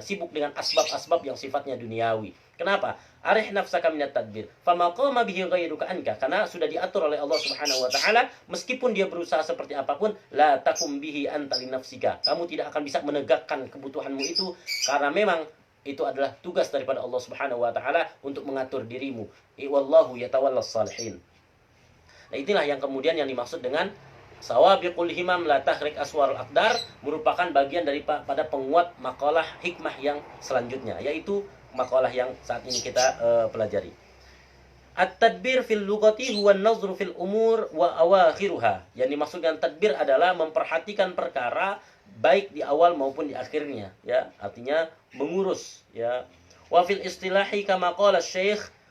sibuk dengan asbab-asbab yang sifatnya duniawi. Kenapa? Arih nafsaka minat tadbir, fama qama bihi ghairuka anka, karena sudah diatur oleh Allah Subhanahu wa taala, meskipun dia berusaha seperti apapun, la takum bihi anta li nafsika. Kamu tidak akan bisa menegakkan kebutuhanmu itu, karena memang itu adalah tugas daripada Allah Subhanahu wa taala untuk mengatur dirimu. Wallahu yatawallas salihin. Nah, inilah yang kemudian yang dimaksud dengan sawabiqul himam la tahrik aswarul aqdar, merupakan bagian daripada penguat makalah hikmah yang selanjutnya, yaitu makalah yang saat ini kita pelajari. At-tadbir fil lughati huwa an-nazru fil umur wa awakhiruha. Yang dimaksud dengan tadbir adalah memperhatikan perkara baik di awal maupun di akhirnya, ya. Artinya mengurus, ya. Wa fil istilahi kama qala Syekh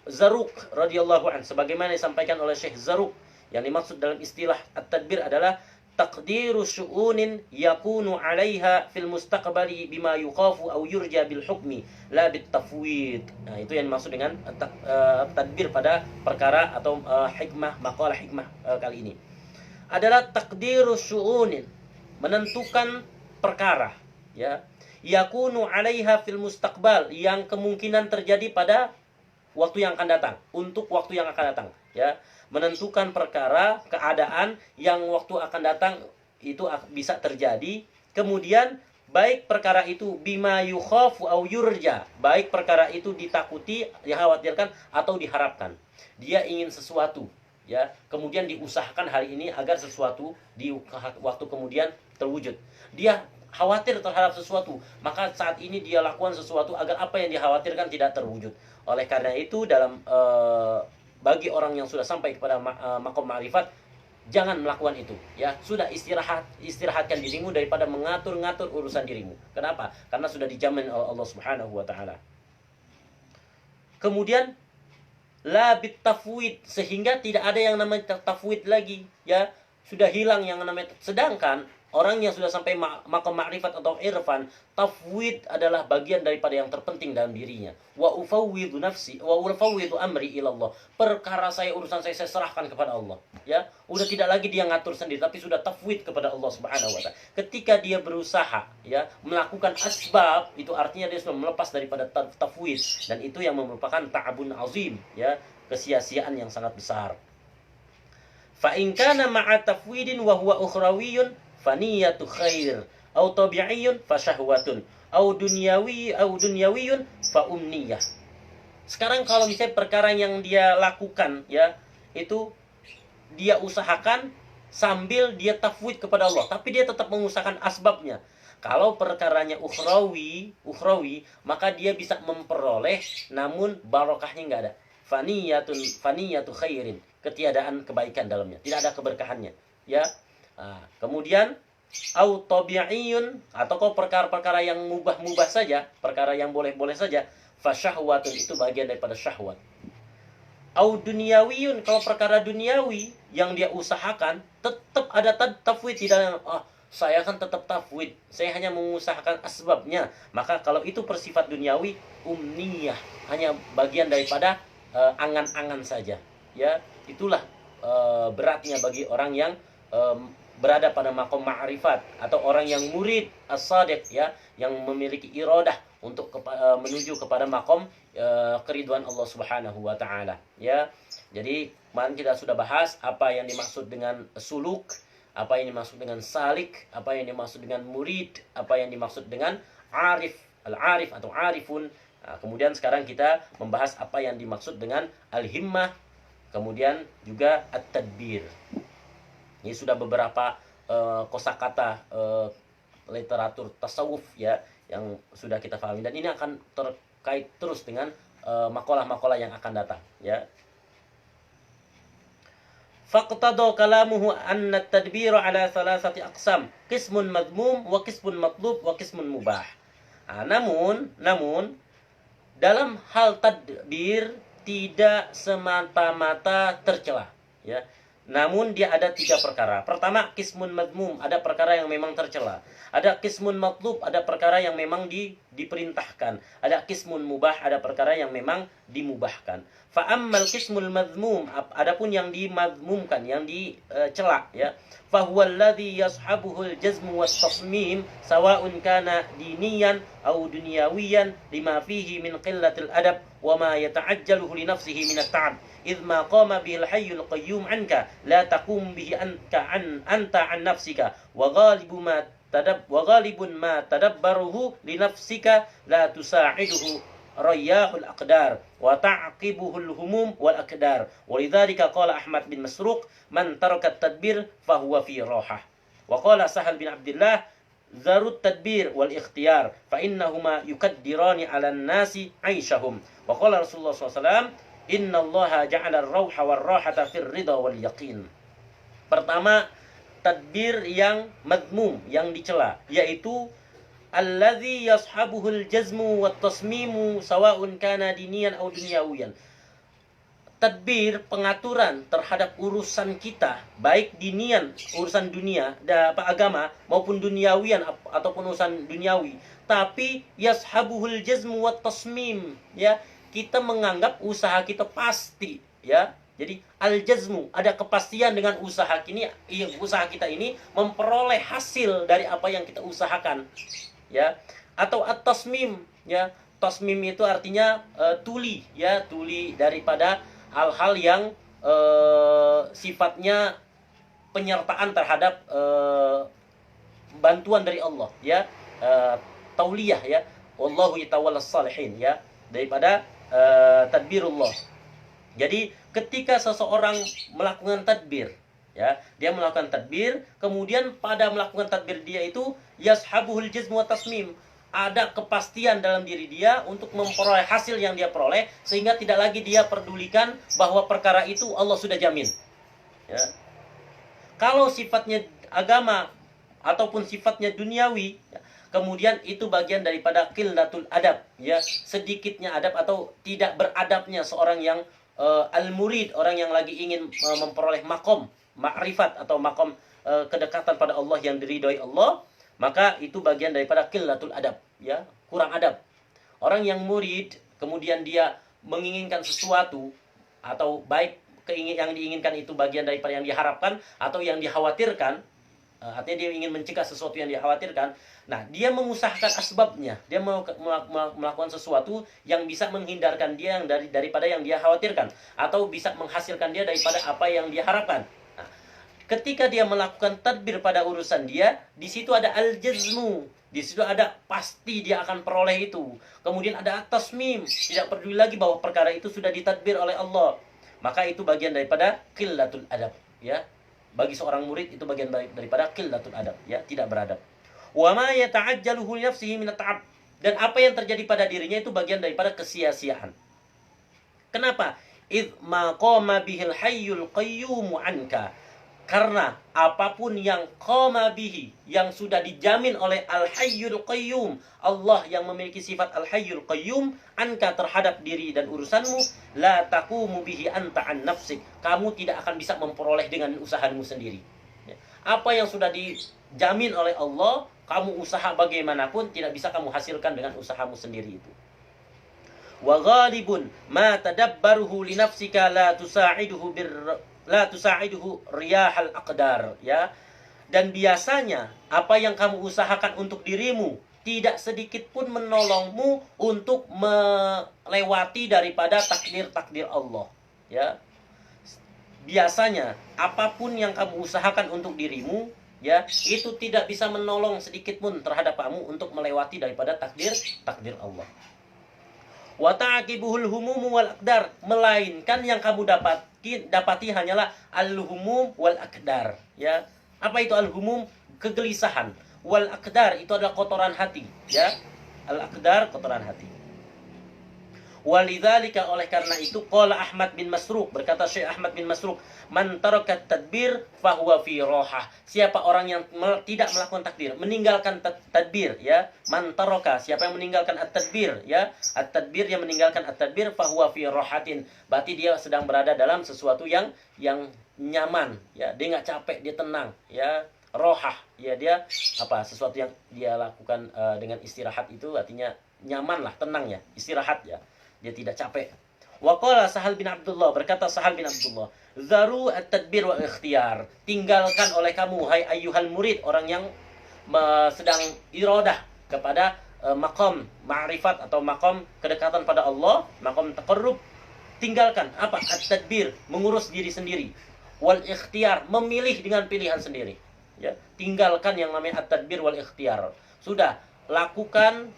Zarruq radhiyallahu an, sebagaimana disampaikan oleh Syekh Zarruq, yang dimaksud dalam istilah at-tadbir adalah taqdiru syu'unin yakunu 'alaiha fil mustaqbali bima yuqafu aw yurja bil hukmi la bit tafwid. Nah, itu yang dimaksud dengan tadbir pada perkara atau hikmah, maqalah hikmah kali ini adalah taqdiru syu'unin, menentukan perkara, ya, yakunu 'alaiha fil mustaqbal, yang kemungkinan terjadi pada waktu yang akan datang, untuk waktu yang akan datang, ya. Menentukan perkara, keadaan yang waktu akan datang itu bisa terjadi. Kemudian baik perkara itu bima yukhafu au yurja, baik perkara itu ditakuti, dikhawatirkan atau diharapkan. Dia ingin sesuatu, ya, kemudian diusahakan hari ini agar sesuatu di waktu kemudian terwujud. Dia khawatir terhadap sesuatu, maka saat ini dia lakukan sesuatu agar apa yang dikhawatirkan tidak terwujud. Oleh karena itu, dalam bagi orang yang sudah sampai kepada makom ma'rifat, jangan melakukan itu, ya. Sudah istirahatkan dirimu daripada mengatur-ngatur urusan dirimu. Kenapa? Karena sudah dijamin oleh Allah Subhanahu wa taala. Kemudian la bit tafwid, sehingga tidak ada yang namanya tafwid lagi, ya. Sudah hilang yang namanya. Sedangkan orang yang sudah sampai makom ma'rifat atau irfan, tafwid adalah bagian daripada yang terpenting dalam dirinya. Wa ufawwidu nafsi wa ufawwidu amri ilallah. Perkara saya, urusan saya serahkan kepada Allah, ya. Udah tidak lagi dia ngatur sendiri, tapi sudah tafwid kepada Allah Subhanahu wa taala. Ketika dia berusaha, ya, melakukan asbab, itu artinya dia sudah melepas daripada tafwid, dan itu yang merupakan ta'abun azim, ya, kesia-siaan yang sangat besar. Fa in kana ma'a tafwidin wa huwa ukhrawiyyun faniyatu khair au tabi'iyyun fa syahwatun au dunyawiyun fa umniyah. Sekarang kalau misalnya perkara yang dia lakukan, ya, itu dia usahakan sambil dia tafwid kepada Allah, tapi dia tetap mengusahakan asbabnya. Kalau perkaranya ukhrawi, maka dia bisa memperoleh namun barokahnya enggak ada. Faniyatu khairin, ketiadaan kebaikan dalamnya, tidak ada keberkahannya, ya. Nah, kemudian au tabi'iyun, atau kau perkara-perkara yang mubah saja, perkara yang boleh-boleh saja, fa syahwatun, itu bagian daripada syahwat. Au dunyawiyun, kalau perkara duniawi yang dia usahakan, tetap ada tafwid di dalam. Saya kan tetap tafwid, saya hanya mengusahakan asbabnya. Maka kalau itu bersifat duniawi, umniyah, hanya bagian daripada angan-angan saja. Ya, itulah beratnya bagi orang yang berada pada makom ma'rifat, atau orang yang murid as-sadiq, ya, yang memiliki iradah untuk menuju kepada makom keriduan Allah Subhanahu wa taala, ya. Jadi kemarin kita sudah bahas apa yang dimaksud dengan suluk, apa yang dimaksud dengan salik, apa yang dimaksud dengan murid, apa yang dimaksud dengan arif, al-arif atau arifun. Nah, kemudian sekarang kita membahas apa yang dimaksud dengan al-himmah, kemudian juga at-tadbir. Ini sudah beberapa kosakata literatur tasawuf, ya, yang sudah kita pahami, dan ini akan terkait terus dengan makalah-makalah yang akan datang, ya. Faqtada kalamuhu anna at-tadbir ala thalathati aqsam, qismun madmum wa qismun matlub wa qismun mubah. Namun dalam hal tadbir tidak semata-mata tercela, ya. Namun dia ada 3 perkara. Pertama, qismun madmum, ada perkara yang memang tercela. Ada qismun matlub, ada perkara yang memang diperintahkan. Ada qismun mubah, ada perkara yang memang dimubahkan. Fa ammal qismul madmum, adapun yang dimadmumkan, yang dicela, ya. Fa huwa alladhi yashabuhul jazmu was tasmim sawa'un kana diniyan aw dunyawiyan lima fihi min qillatil adab wa ma yata'ajjaluhu li nafsihi min at-ta'ab idh ma qama bihi al-hayyul qayyum anka la taqum bihi anta an nafsika wa ghalibun ma tadabbaruhu li nafsika la tusa'iduhu rayyahul aqdar wa ta'qibuhul humum wal aqdar. Walidzalika qala Ahmad bin Masruq, man taraka at-tadbir fahuwa fi rahah. Wa qala Sahal bin Abdullah, zarut tadbir wal ikhtiyar fa innahuma yukaddirani 'alan nasi 'aishahum. Wa qala Rasulullah SAW, innallaha ja'ala ar-rauha war rahata fir ridha wal yaqin. Pertama, tadbir yang madmum, yang dicela, yaitu alladzi yashabuhul jazmu wat tasmimu sawa'un kana diniyan aw dunyawiyan. Tadbir, pengaturan terhadap urusan kita, baik dinian, urusan dunia, agama, maupun duniawian ataupun urusan duniawi, tapi yashabuhul jazmu wat tasmim, ya, kita menganggap usaha kita pasti, ya. Jadi al-jazmu, ada kepastian dengan usaha kita ini memperoleh hasil dari apa yang kita usahakan, ya. Atau at-tasmim, ya. Tasmim itu artinya tuli, ya, tuli daripada hal-hal yang sifatnya penyertaan terhadap bantuan dari Allah, ya. Tauliyah, ya. Wallahu yatawallas salihin, ya, daripada tadbirullah. Jadi ketika seseorang melakukan tadbir, ya, dia melakukan tadbir, kemudian pada melakukan tadbir dia itu yashabuhul jazmu wa tasmim, ada kepastian dalam diri dia untuk memperoleh hasil yang dia peroleh, sehingga tidak lagi dia pedulikan bahwa perkara itu Allah sudah jamin, ya. Kalau sifatnya agama ataupun sifatnya duniawi, ya, kemudian itu bagian daripada qillatul adab, ya, sedikitnya adab atau tidak beradabnya seorang yang al-murid, orang yang lagi ingin memperoleh makom ma'rifat atau makom kedekatan pada Allah yang diridhoi Allah, maka itu bagian daripada qillatul adab, ya, kurang adab. Orang yang murid kemudian dia menginginkan sesuatu, atau baik yang diinginkan itu bagian daripada yang diharapkan atau yang dikhawatirkan, artinya dia ingin mencegah sesuatu yang dikhawatirkan. Nah, dia mengusahakan asbabnya, dia melakukan sesuatu yang bisa menghindarkan dia daripada yang dia khawatirkan, atau bisa menghasilkan dia daripada apa yang dia harapkan. Nah, ketika dia melakukan tadbir pada urusan dia, di situ ada al-jazmu, di situ ada pasti dia akan peroleh itu. Kemudian ada at-tasmim, tidak peduli lagi bahwa perkara itu sudah ditadbir oleh Allah. Maka itu bagian daripada qillatul adab, ya. Bagi seorang murid itu bagian daripada qillatul adab, ya, tidak beradab. Wa ma yata'ajjaluhu li nafsihi min at-ta'ab, dan apa yang terjadi pada dirinya itu bagian daripada kesia-siaan. Kenapa? Idz ma qama bihil hayyul qayyum anka, Karena apapun yang qama bihi, yang sudah dijamin oleh Al-Hayyul Qayyum, Allah yang memiliki sifat Al-Hayyul Qayyum, anka terhadap diri dan urusanmu, la taqumu bihi anta an nafsik. Kamu tidak akan bisa memperoleh dengan usahamu sendiri. Apa yang sudah dijamin oleh Allah, kamu usaha bagaimanapun tidak bisa kamu hasilkan dengan usahamu sendiri itu. Wa ghalibun ma tadabbaruhu li nafsika la tusa'iduhu riyahal aqdar, ya. Dan biasanya apa yang kamu usahakan untuk dirimu tidak sedikit pun menolongmu untuk melewati daripada takdir-takdir Allah, ya. Biasanya apapun yang kamu usahakan untuk dirimu, ya, itu tidak bisa menolong sedikit pun terhadap kamu untuk melewati daripada takdir Allah. Wa ta'qibuhul humum wal aqdar, melainkan yang kamu dapati hanyalah al-humum wal aqdar, ya. Apa itu al-humum? Kegelisahan. Wal aqdar itu adalah kotoran hati, ya. Al-aqdar kotoran hati. Walidzalika, oleh karena itu, qala Ahmad bin Masruq, berkata Syekh Ahmad bin Masruq, man taraka tadbir fahuwa fi rohah. Siapa orang yang tidak melakukan takdir, meninggalkan tadbir, ya. Man taraka, siapa yang meninggalkan at-tadbir, ya. At-tadbir, yang meninggalkan at-tadbir, fahuwa fi rohatin. Berarti dia sedang berada dalam sesuatu yang nyaman, ya. Dia nggak capek, dia tenang, ya. Rohah, ya, dia apa? Sesuatu yang dia lakukan dengan istirahat itu artinya nyaman lah, tenang, ya, istirahat, ya. Dia tidak capek. Wa qala Sahal bin Abdullah, berkata Sahal bin Abdullah, zaru at-tadbir wa ikhtiyar. Tinggalkan oleh kamu, hai ayyuhal murid, orang yang sedang iradah kepada maqam ma'rifat atau maqam kedekatan pada Allah, maqam taqarrub. Tinggalkan apa? At-tadbir, mengurus diri sendiri. Wal ikhtiyar, memilih dengan pilihan sendiri, ya. Tinggalkan yang namanya at-tadbir wal ikhtiyar. Sudah, lakukan,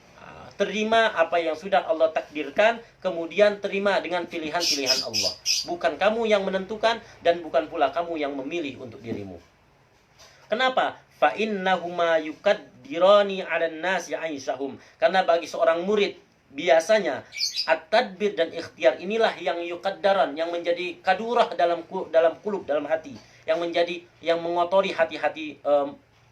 terima apa yang sudah Allah takdirkan, kemudian terima dengan pilihan-pilihan Allah. Bukan kamu yang menentukan dan bukan pula kamu yang memilih untuk dirimu. Kenapa? Fa innahuma yukaddirani 'alan nasi 'aishahum. Karena bagi seorang murid biasanya at-tadbir dan ikhtiar inilah yang yukaddaran, yang menjadi kadurah dalam kulub, dalam hati, yang mengotori hati-hati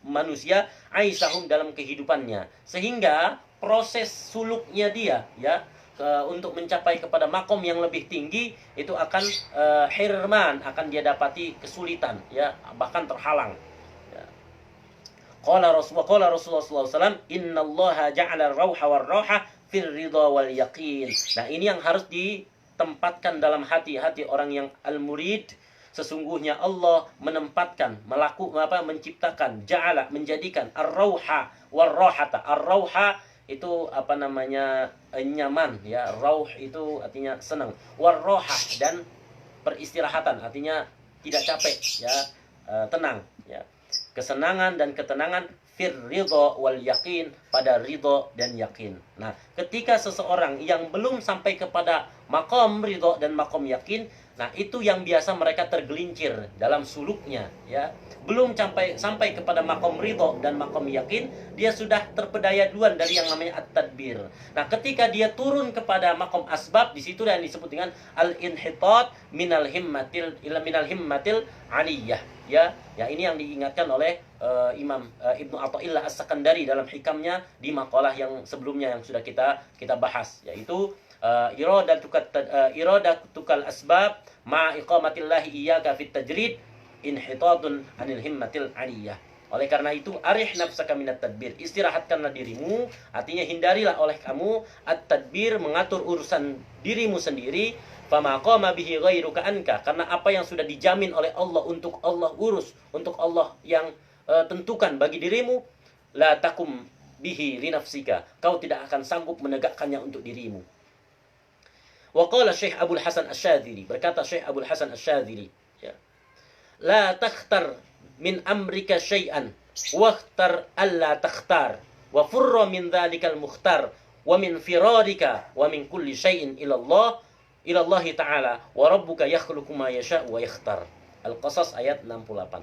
manusia, 'aishahum, dalam kehidupannya. Sehingga proses suluknya dia, ya, untuk mencapai kepada makom yang lebih tinggi itu akan hirman, akan dia dapati kesulitan, ya, bahkan terhalang, ya. Qala Rasulullah sallallahu alaihi wasallam, innallaha ja'ala ar-rauha war-raha fir ridha wal yaqin. Nah, ini yang harus ditempatkan dalam hati-hati orang yang al-murid. Sesungguhnya Allah menempatkan, menciptakan, ja'ala, menjadikan ar-rauha war-rahata. Ar-rauha itu apa namanya, nyaman, ya. Rauh itu artinya senang. Warrohah, dan peristirahatan, artinya tidak capek, ya, tenang, ya. Kesenangan dan ketenangan fir ridho wal yakin, pada ridho dan yakin. Nah, ketika seseorang yang belum sampai kepada makom ridho dan makom yakin, nah itu yang biasa mereka tergelincir dalam suluknya, ya. Belum sampai kepada makom ridho dan makom yakin, dia sudah terpedaya duluan dari yang namanya at-tadbir. Nah, ketika dia turun kepada makom asbab, di situ yang disebut dengan al-inhitat minal himmatil aliyah, ya. Ya, ini yang diingatkan oleh Imam Ibnu Athaillah As-Sakandari dalam hikamnya di maqalah yang sebelumnya yang sudah kita bahas, yaitu iradatukal asbab ma iqamatillahi iyyaka fit tajrid inhitatun anil himmatil aliyah. Oleh karena itu, arih nafsaka minat tadbir, istirahatkanlah dirimu, artinya hindarilah oleh kamu at-tadbir, mengatur urusan dirimu sendiri. Fama qama bihi ghairuka anka, karena apa yang sudah dijamin oleh Allah untuk Allah urus, untuk Allah yang tentukan bagi dirimu, la takum bihi li nafsika, kau tidak akan sanggup menegakkannya untuk dirimu. Wa qala Syekh Abdul Hasan Asy-Syadzili, berkata Syekh Abdul Hasan Asy-Syadzili, ya, la takhtar min amrika syai'an wakhtar alla takhtar wa furra min dzalikal mukhtar wa min firadika wa min kulli syai'in ila Allah ta'ala wa rabbuka yakhluqu ma yasha'u wa yakhtar. Al-Qasas ayat 68.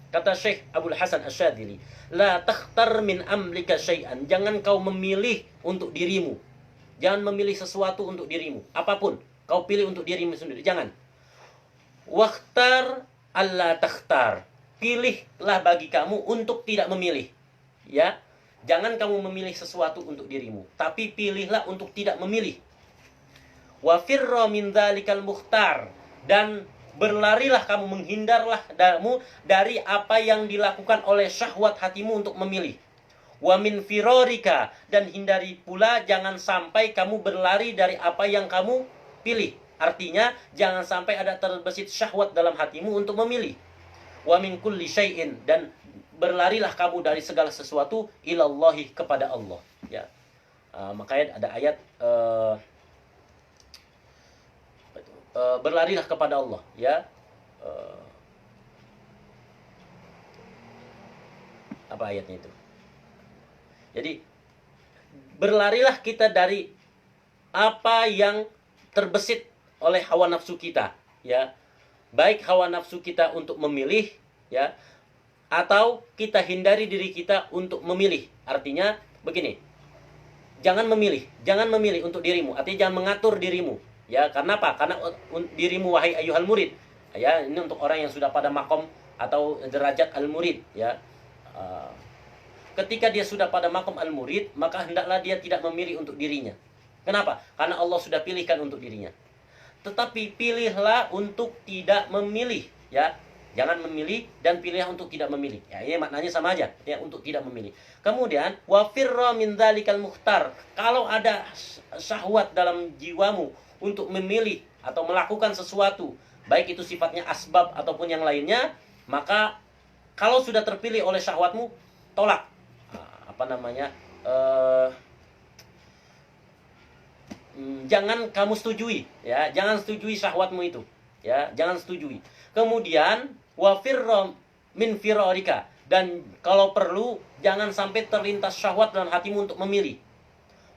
Kata Syekh Abdul Hasan Asy-Syadzili, la takhtar min amrika syai'an, jangan kau memilih untuk dirimu. Jangan memilih sesuatu untuk dirimu, apapun kau pilih untuk dirimu sendiri, jangan. Wakhtar alla takhtar, pilihlah bagi kamu untuk tidak memilih. Ya, jangan kamu memilih sesuatu untuk dirimu, tapi pilihlah untuk tidak memilih. Wa firra min dzalikal mukhtar, dan berlarilah kamu, menghindarlah kamu dari apa yang dilakukan oleh syahwat hatimu untuk memilih. Wa min firarika, dan hindari pula jangan sampai kamu berlari dari apa yang kamu pilih. Artinya jangan sampai ada terbesit syahwat dalam hatimu untuk memilih. Wa min kulli syai'in, dan berlarilah kamu dari segala sesuatu ilallahi, kepada Allah. Ya, makanya ada ayat berlarilah kepada Allah. Ya, apa ayatnya itu? Jadi berlarilah kita dari apa yang terbesit oleh hawa nafsu kita, ya. Baik hawa nafsu kita untuk memilih, ya, atau kita hindari diri kita untuk memilih. Artinya begini, jangan memilih untuk dirimu. Artinya jangan mengatur dirimu, ya. Karena apa? Karena dirimu, wahai ayyuhal murid, ya, ini untuk orang yang sudah pada makom atau derajat al-murid, ya. Ketika dia sudah pada makom al-murid, maka hendaklah dia tidak memilih untuk dirinya. Kenapa? Karena Allah sudah pilihkan untuk dirinya. Tetapi pilihlah untuk tidak memilih, ya. Jangan memilih dan pilihlah untuk tidak memilih. Ya, ini maknanya sama aja, ya, untuk tidak memilih. Kemudian wa firra min dzalikal mukhtar. Kalau ada syahwat dalam jiwamu untuk memilih atau melakukan sesuatu, baik itu sifatnya asbab ataupun yang lainnya, maka kalau sudah terpilih oleh syahwatmu, tolak. Jangan kamu setujui, ya, jangan setujui syahwatmu itu, ya, jangan setujui. Kemudian wa firra min firarika, dan kalau perlu jangan sampai terlintas syahwat dalam hatimu untuk memilih.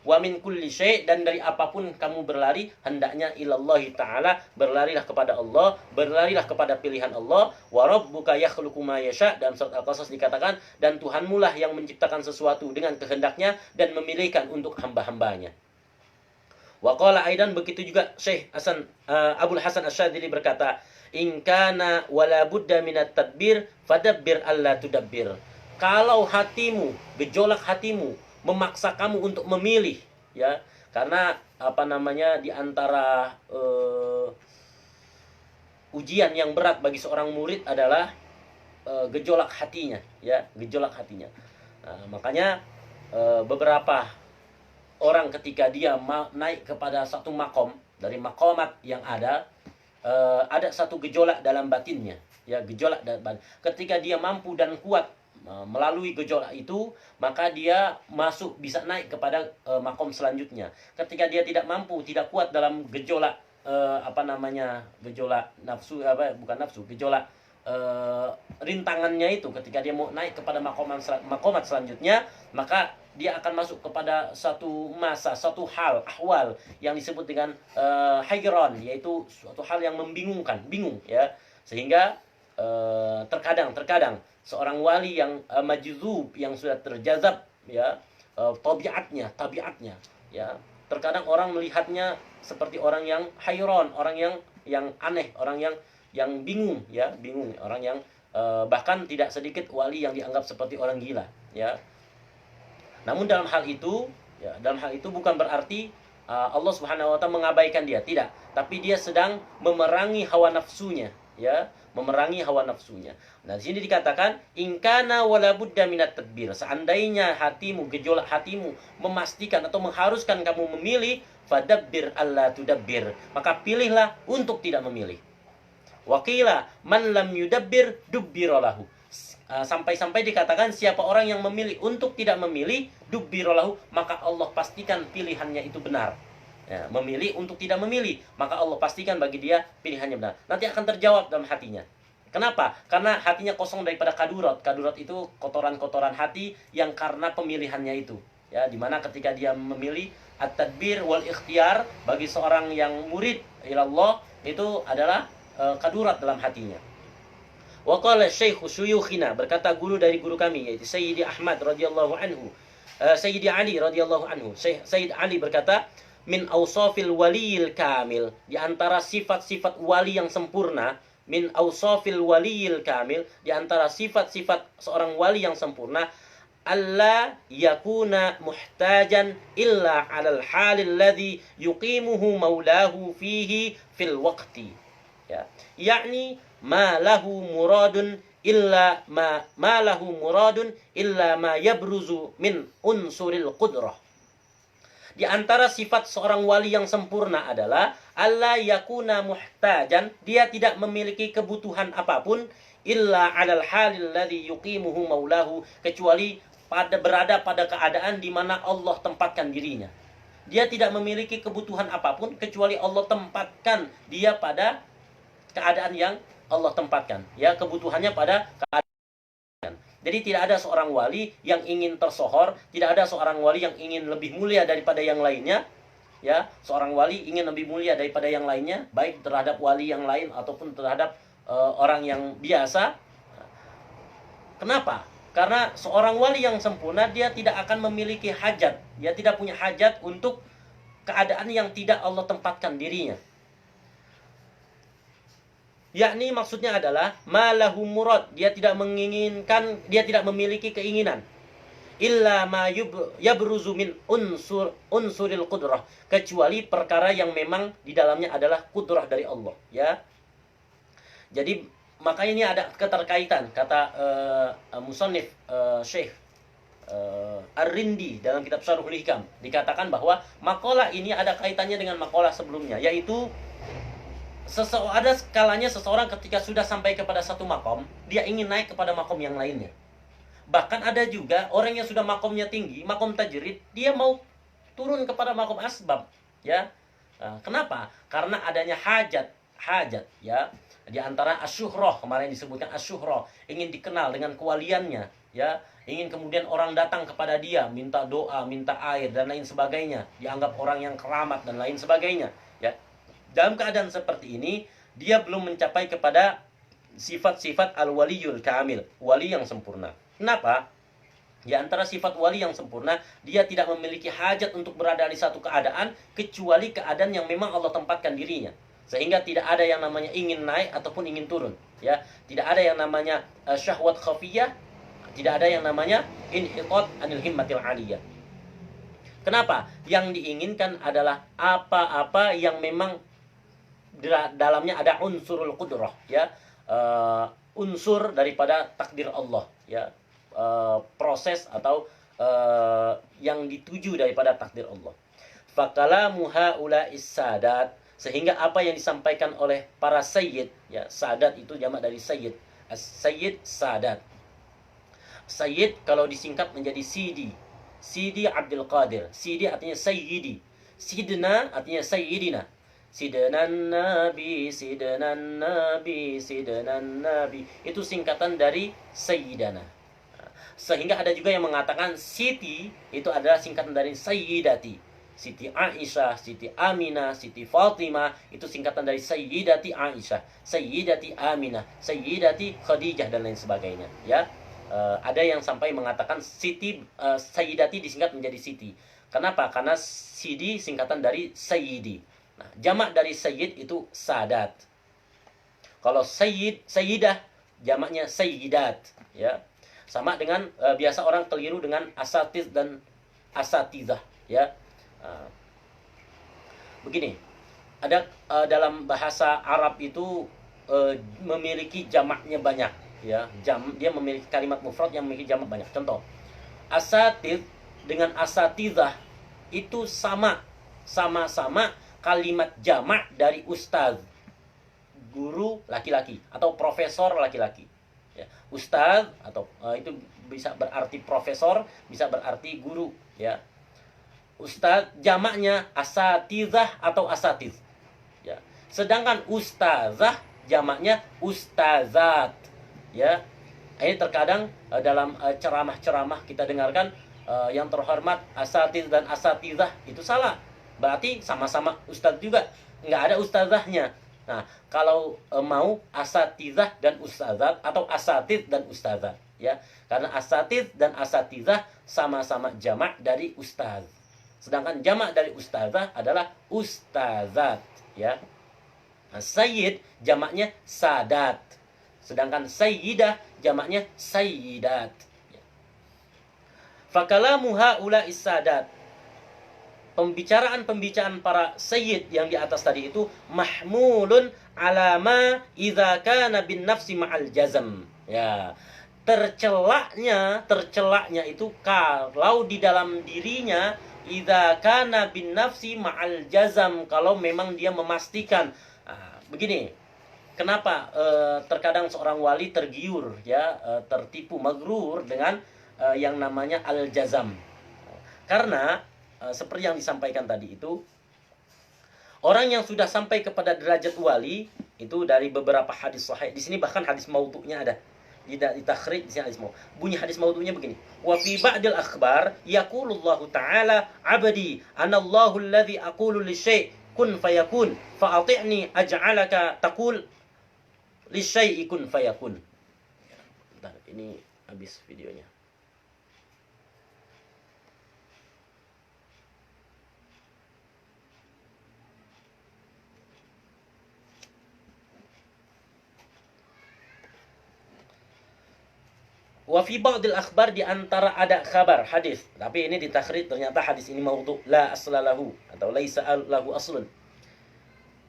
Wa min kulli syai', dan dari apapun kamu berlari hendaknya ilallahi ta'ala, berlarilah kepada Allah, berlarilah kepada pilihan Allah. Wa rabbuka yakhluqu ma yasha', dalam surat Al-Qasas dikatakan, dan Tuhanmu lah yang menciptakan sesuatu dengan kehendaknya dan memilihkan untuk hamba-hambanya. Wa qala aidan, begitu juga Syekh Abdul Hasan Asy-Syadzili berkata, in kana wala budda minat tadbir fadabbir alla tudabbir. Kalau hatimu, gejolak hatimu memaksa kamu untuk memilih, ya, karena di antara ujian yang berat bagi seorang murid adalah gejolak hatinya, ya, gejolak hatinya. Makanya beberapa orang ketika dia naik kepada satu makom dari makomat yang ada satu gejolak dalam batinnya, ya, gejolak dalam batin. Ketika dia mampu dan kuat melalui gejolak itu, maka dia bisa naik kepada makom selanjutnya. Ketika dia tidak mampu, tidak kuat dalam gejolak gejolak nafsu, gejolak rintangannya itu, ketika dia mau naik kepada makomat selanjutnya, maka dia akan masuk kepada satu masa, satu hal, ahwal yang disebut dengan hayran, yaitu suatu hal yang bingung, ya. Sehingga terkadang seorang wali yang majzub, yang sudah terjazab, ya, tabiatnya, ya, terkadang orang melihatnya seperti orang yang hayran, orang yang aneh, orang yang bingung, ya, orang yang bahkan tidak sedikit wali yang dianggap seperti orang gila, ya. Namun dalam hal itu bukan berarti Allah Subhanahu wa taala mengabaikan dia, tidak, tapi dia sedang memerangi hawa nafsunya, ya, memerangi hawa nafsunya. Nah, di sini dikatakan in kana wala budda minat tadbir. Seandainya gejolak hatimu memastikan atau mengharuskan kamu memilih, fadabbir alla tudabbir, maka pilihlah untuk tidak memilih. Waqila man lam yudabbir dubbira lahu. Sampai-sampai dikatakan siapa orang yang memilih untuk tidak memilih, dubbira lahu, maka Allah pastikan pilihannya itu benar. Ya, memilih untuk tidak memilih, maka Allah pastikan bagi dia pilihannya benar. Nanti akan terjawab dalam hatinya. Kenapa? Karena hatinya kosong daripada kadurat. Kadurat itu kotoran-kotoran hati yang karena pemilihannya itu. Ya, dimana ketika dia memilih at-tadbir wal ikhtiyar bagi seorang yang murid ilallah, itu adalah kadurat dalam hatinya. Wa qala Syekh Syuyukhina, berkata guru dari guru kami, yaitu Sayyidi Ahmad radhiyallahu anhu, Sayyidi Ali radhiyallahu anhu. Sayyid Ali berkata, min awsafil waliyil kamil, di antara sifat-sifat wali yang sempurna, min awsafil waliyil kamil, di antara sifat-sifat seorang wali yang sempurna, alla yakuna muhtajan illa 'alal halil ladzi yuqimuhu maulahu fihi fil waqti. Ya, yakni ma lahu muradun illa ma yabruzu min unsuril qudrah. Di antara sifat seorang wali yang sempurna adalah alla yakuna muhtajan, dia tidak memiliki kebutuhan apapun, illa 'alal halil ladzi yuqimuhu maulahu, kecuali berada pada keadaan di mana Allah tempatkan dirinya. Dia tidak memiliki kebutuhan apapun kecuali Allah tempatkan dia pada keadaan yang Allah tempatkan. Ya, kebutuhannya pada keadaan. Jadi tidak ada seorang wali yang ingin tersohor, tidak ada seorang wali yang ingin lebih mulia daripada yang lainnya. Ya, seorang wali ingin lebih mulia daripada yang lainnya, baik terhadap wali yang lain ataupun terhadap orang yang biasa. Kenapa? Karena seorang wali yang sempurna, dia tidak akan memiliki hajat. Dia tidak punya hajat untuk keadaan yang tidak Allah tempatkan dirinya. Yakni maksudnya adalah malahu murad, dia tidak menginginkan, dia tidak memiliki keinginan. Illa ma yabruzu min unsuril qudrah, kecuali perkara yang memang di dalamnya adalah kudrah dari Allah, ya. Jadi makanya ini ada keterkaitan, kata musannif Syekh Ar-Rindi dalam kitab Syarhul Hikam, dikatakan bahwa makalah ini ada kaitannya dengan makalah sebelumnya, yaitu ada skalanya seseorang ketika sudah sampai kepada satu makom, dia ingin naik kepada makom yang lainnya. Bahkan ada juga orang yang sudah makomnya tinggi, makom tajrid, dia mau turun kepada makom asbab, ya. Kenapa? Karena adanya hajat, ya. Di antara asyuhroh, kemarin disebutkan asyuhroh, ingin dikenal dengan kewaliannya, ya. Ingin kemudian orang datang kepada dia, minta doa, minta air dan lain sebagainya, dianggap orang yang keramat dan lain sebagainya, ya. Dalam keadaan seperti ini, dia belum mencapai kepada sifat-sifat al-waliyul kamil, wali yang sempurna. Kenapa? Di antara sifat wali yang sempurna, dia tidak memiliki hajat untuk berada di satu keadaan, kecuali keadaan yang memang Allah tempatkan dirinya. Sehingga tidak ada yang namanya ingin naik ataupun ingin turun. Ya, tidak ada yang namanya syahwat khafiyah, tidak ada yang namanya inhitat anil himmatil aliyah. Kenapa? Yang diinginkan adalah apa-apa yang memang dalamnya ada unsurul qudrah, ya, unsur daripada takdir Allah, ya, proses atau yang dituju daripada takdir Allah. Fakalamu haula'is sadat, sehingga apa yang disampaikan oleh para sayyid, ya, sadat itu jamak dari sayyid, as-sayyid sadat. Sayyid kalau disingkat menjadi Sidi, Sidi Abdul Qadir. Sidi artinya sayyidi, Sidna artinya sayyidina. Sidnan Nabi, Sidnan Nabi, Sidnan Nabi. Itu singkatan dari Sayyidana. Sehingga ada juga yang mengatakan Siti itu adalah singkatan dari Sayyidati. Siti Aisyah, Siti Aminah, Siti Fatimah itu singkatan dari Sayyidati Aisyah, Sayyidati Aminah, Sayyidati Khadijah dan lain sebagainya, ya. Ada yang sampai mengatakan Siti Sayyidati disingkat menjadi Siti. Kenapa? Karena Sidi singkatan dari Sayyidi. Nah, jamak dari sayyid itu sadat. Kalau sayyidah, jamaknya sayyidat, ya. Sama dengan biasa orang keliru dengan asatiz dan asatizah, ya. Begini, ada dalam bahasa Arab itu memiliki jamaknya banyak, ya. Dia memiliki kalimat mufrad yang memiliki jamak banyak. Contoh, asatiz dengan asatizah itu sama-sama kalimat jamak dari ustaz, guru laki-laki atau profesor laki-laki, ya. Ustaz atau itu bisa berarti profesor, bisa berarti guru, ya. Ustaz jamaknya asatizah atau asatiz, ya. Sedangkan ustazah jamaknya ustazat, ya. Ini terkadang dalam ceramah-ceramah kita dengarkan yang terhormat asatiz dan asatizah itu salah. Berarti sama-sama ustaz juga, nggak ada ustazahnya. Nah, kalau mau asatizah dan ustazat atau asatid dan ustazah, ya. Karena asatid dan asatizah sama-sama jamak dari ustaz. Sedangkan jamak dari ustazah adalah ustazat, ya. Nah, sayyid jamaknya sadat. Sedangkan sayyidah jamaknya sayyidat. Fakalamu haula'i sadat. Pembicaraan-pembicaraan para sayyid yang di atas tadi itu mahmulun alama idza kana bin nafsi ma'al jazm. Ya. Tercelaknya itu kalau di dalam dirinya idza kana bin nafsi ma'al jazm, kalau memang dia memastikan. Begini, kenapa terkadang seorang wali tergiur ya, tertipu magrur dengan yang namanya al-jazam. Karena seperti yang disampaikan tadi itu, orang yang sudah sampai kepada derajat wali itu dari beberapa hadis sahih. Di sini bahkan hadis maudhu'nya ada. Di takhrij di sini hadis maudhu'. Bunyi hadis maudhu'nya begini. Wa fi ba'dil akhbar yaqulullahu ta'ala 'abdi anallahu alladhi aqulu lisyai' kun fayakun fa ati'ni aj'alaka taqul lisyai'i kun fayakun. Bentar, ini habis videonya. Wa fi ba'dil akhbar, di antara ada kabar hadis, tapi ini ditakhrij ternyata hadis ini maudhu', la aslalahu atau laisa lahu aslun.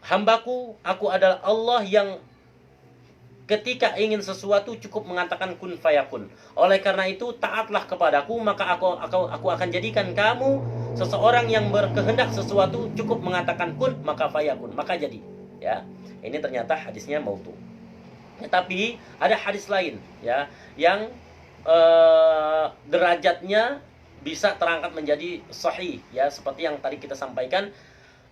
Hambaku, aku adalah Allah yang ketika ingin sesuatu cukup mengatakan kun fayakun. Oleh karena itu taatlah kepadaku, maka aku akan jadikan kamu seseorang yang berkehendak sesuatu cukup mengatakan kun maka fayakun, maka jadi. Ya, ini ternyata hadisnya maudhu'. Tapi ada hadis lain ya yang derajatnya bisa terangkat menjadi sahih ya, seperti yang tadi kita sampaikan.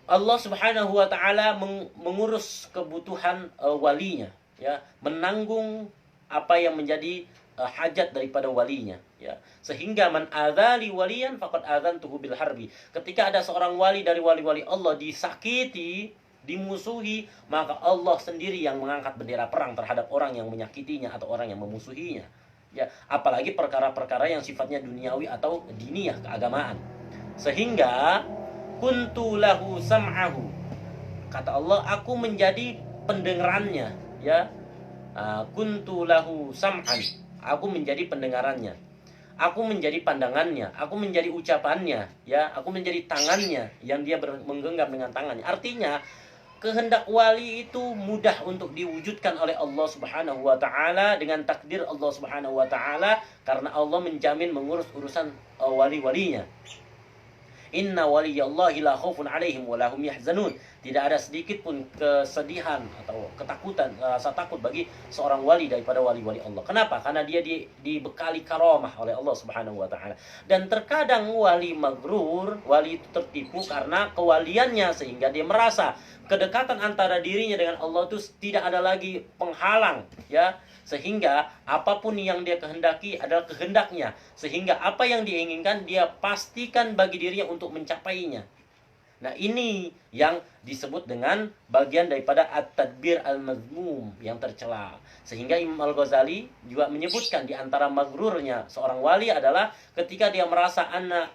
Allah Subhanahu wa taala mengurus kebutuhan walinya ya, menanggung apa yang menjadi hajat daripada walinya ya, sehingga man adzali waliyan faqad adzantuhu bil harbi. Ketika ada seorang wali dari wali-wali Allah disakiti, dimusuhi, maka Allah sendiri yang mengangkat bendera perang terhadap orang yang menyakitinya atau orang yang memusuhinya. Ya, apalagi perkara-perkara yang sifatnya duniawi atau diniyah, keagamaan. Sehingga kuntu lahu sam'ahu. Kata Allah, aku menjadi pendengarannya, ya. Kuntu lahu sam'an. Aku menjadi pendengarannya. Aku menjadi pandangannya, aku menjadi ucapannya, ya. Aku menjadi tangannya yang dia menggenggam dengan tangannya. Artinya kehendak wali itu mudah untuk diwujudkan oleh Allah Subhanahu wa taala dengan takdir Allah Subhanahu wa taala, karena Allah menjamin mengurus urusan wali-walinya. Inna waliyallahi la khaufun 'alaihim wa lahum yahzanun. Tidak ada sedikit pun kesedihan atau ketakutan, rasa takut bagi seorang wali daripada wali-wali Allah. Kenapa? Karena dia dibekali karamah oleh Allah Subhanahu wa taala. Dan terkadang wali magrur, wali itu tertipu karena kewaliannya, sehingga dia merasa kedekatan antara dirinya dengan Allah itu tidak ada lagi penghalang, ya. Sehingga apapun yang dia kehendaki adalah kehendaknya. Sehingga apa yang diinginkan dia pastikan bagi dirinya untuk mencapainya. Nah, ini yang disebut dengan bagian daripada at-tadbir al-mazmum, yang tercela. Sehingga Imam Al-Ghazali juga menyebutkan di antara magrurnya seorang wali adalah ketika dia merasa anna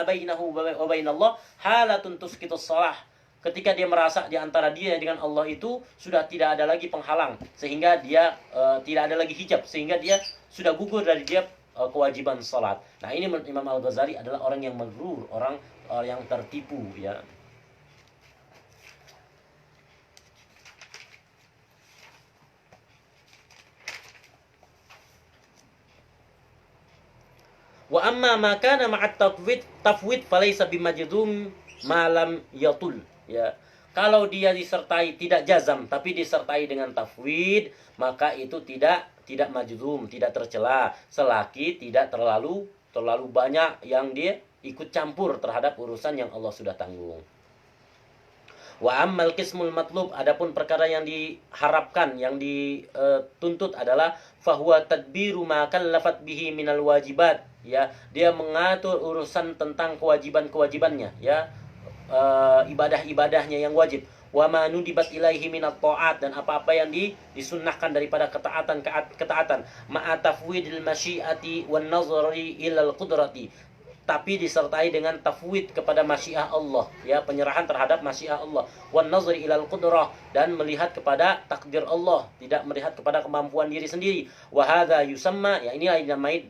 bainahu wa bainallah halatun tusqitus shalah. Ketika dia merasa di antara dia dengan Allah itu sudah tidak ada lagi penghalang, sehingga dia tidak ada lagi hijab, sehingga dia sudah gugur dari dia kewajiban salat. Nah, ini menurut Imam Al-Ghazali adalah orang yang magrur, orang yang tertipu, ya. Wa amma ma kana ma'at tafwid falaysa bimajdum ma lam yatul. Ya, kalau dia disertai tidak jazam tapi disertai dengan tafwid, maka itu tidak majdum, tidak tercela, selagi tidak terlalu banyak yang dia ikut campur terhadap urusan yang Allah sudah tanggung. Wa ammal qismul matlub, adapun perkara yang diharapkan, yang dituntut adalah fahuwa tadbiru ma kallafat bihi minal wajibat, ya, dia mengatur urusan tentang kewajiban-kewajibannya, ya. Ibadah-ibadahnya yang wajib, wa ma nudibat ilaihi minat ta'at, dan apa-apa yang disunnahkan daripada ketaatan ma'a tafwidil masyiati wan nazari ilal qudrati, tapi disertai dengan tafwid kepada masyiah Allah, ya, penyerahan terhadap masyiah Allah, wan nazri ilal qudrah, dan melihat kepada takdir Allah, tidak melihat kepada kemampuan diri sendiri. Wa hadza yusamma, ya, inilah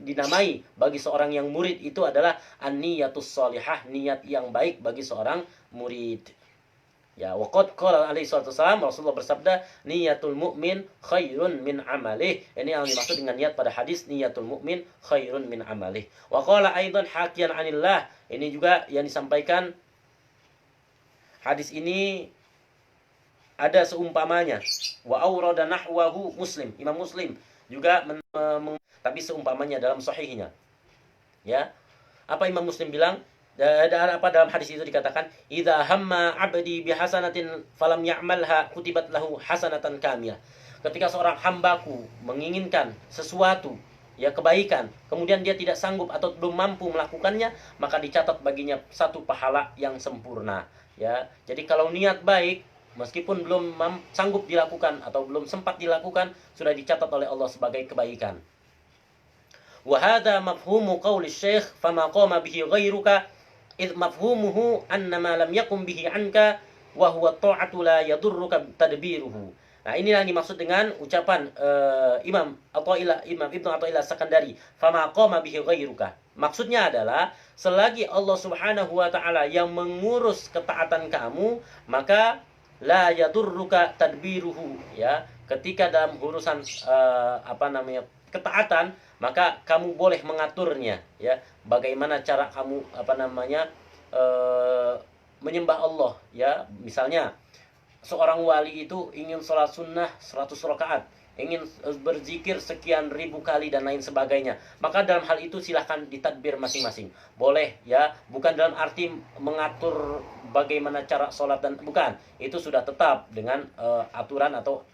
dinamai bagi seorang yang murid itu adalah an-niyatus shalihah, niat yang baik bagi seorang murid. Ya, waqad qala alaihi salatu wasallam, Rasulullah bersabda, niyatul mu'min khairun min amalih. Ini yang dimaksud dengan niat pada hadis, niyatul mu'min khairun min amalih. Wa qala aidan hakiyan anillah, ini juga yang disampaikan, hadis ini ada seumpamanya. Wa awrada nahwahu Muslim, Imam Muslim juga tapi seumpamanya dalam sahihnya. Ya. Apa Imam Muslim bilang? Apa dalam hadis itu dikatakan, idza hamma 'abdi bihasanatin falam ya'malha kutibat lahu hasanatan kamilah. Ketika seorang hambaku menginginkan sesuatu, ya, kebaikan, kemudian dia tidak sanggup atau belum mampu melakukannya, maka dicatat baginya satu pahala yang sempurna, ya. Jadi kalau niat baik, meskipun belum sanggup dilakukan atau belum sempat dilakukan, sudah dicatat oleh Allah sebagai kebaikan. Wa hadza mafhumu qauli syekh fama qama bihi ghairuka id mafhumuhu annama lam yakum bihi anka wa huwa ta'atu la yadurruka tadbiruhu. Nah, inilah yang dimaksud dengan ucapan Imam Ibnu Athaillah Sakandari, fama qama bihi ghairuka. Maksudnya adalah selagi Allah Subhanahu wa taala yang mengurus ketaatan kamu, maka la yadurruka tadbiruhu, ya. Ketika dalam urusan ketaatan, maka kamu boleh mengaturnya, ya. Bagaimana cara kamu menyembah Allah, ya. Misalnya seorang wali itu ingin sholat sunnah 100 rakaat, ingin berzikir sekian ribu kali dan lain sebagainya, maka dalam hal itu silahkan ditadbir masing-masing. Boleh, ya, bukan dalam arti mengatur bagaimana cara sholat, dan bukan, itu sudah tetap dengan aturan atau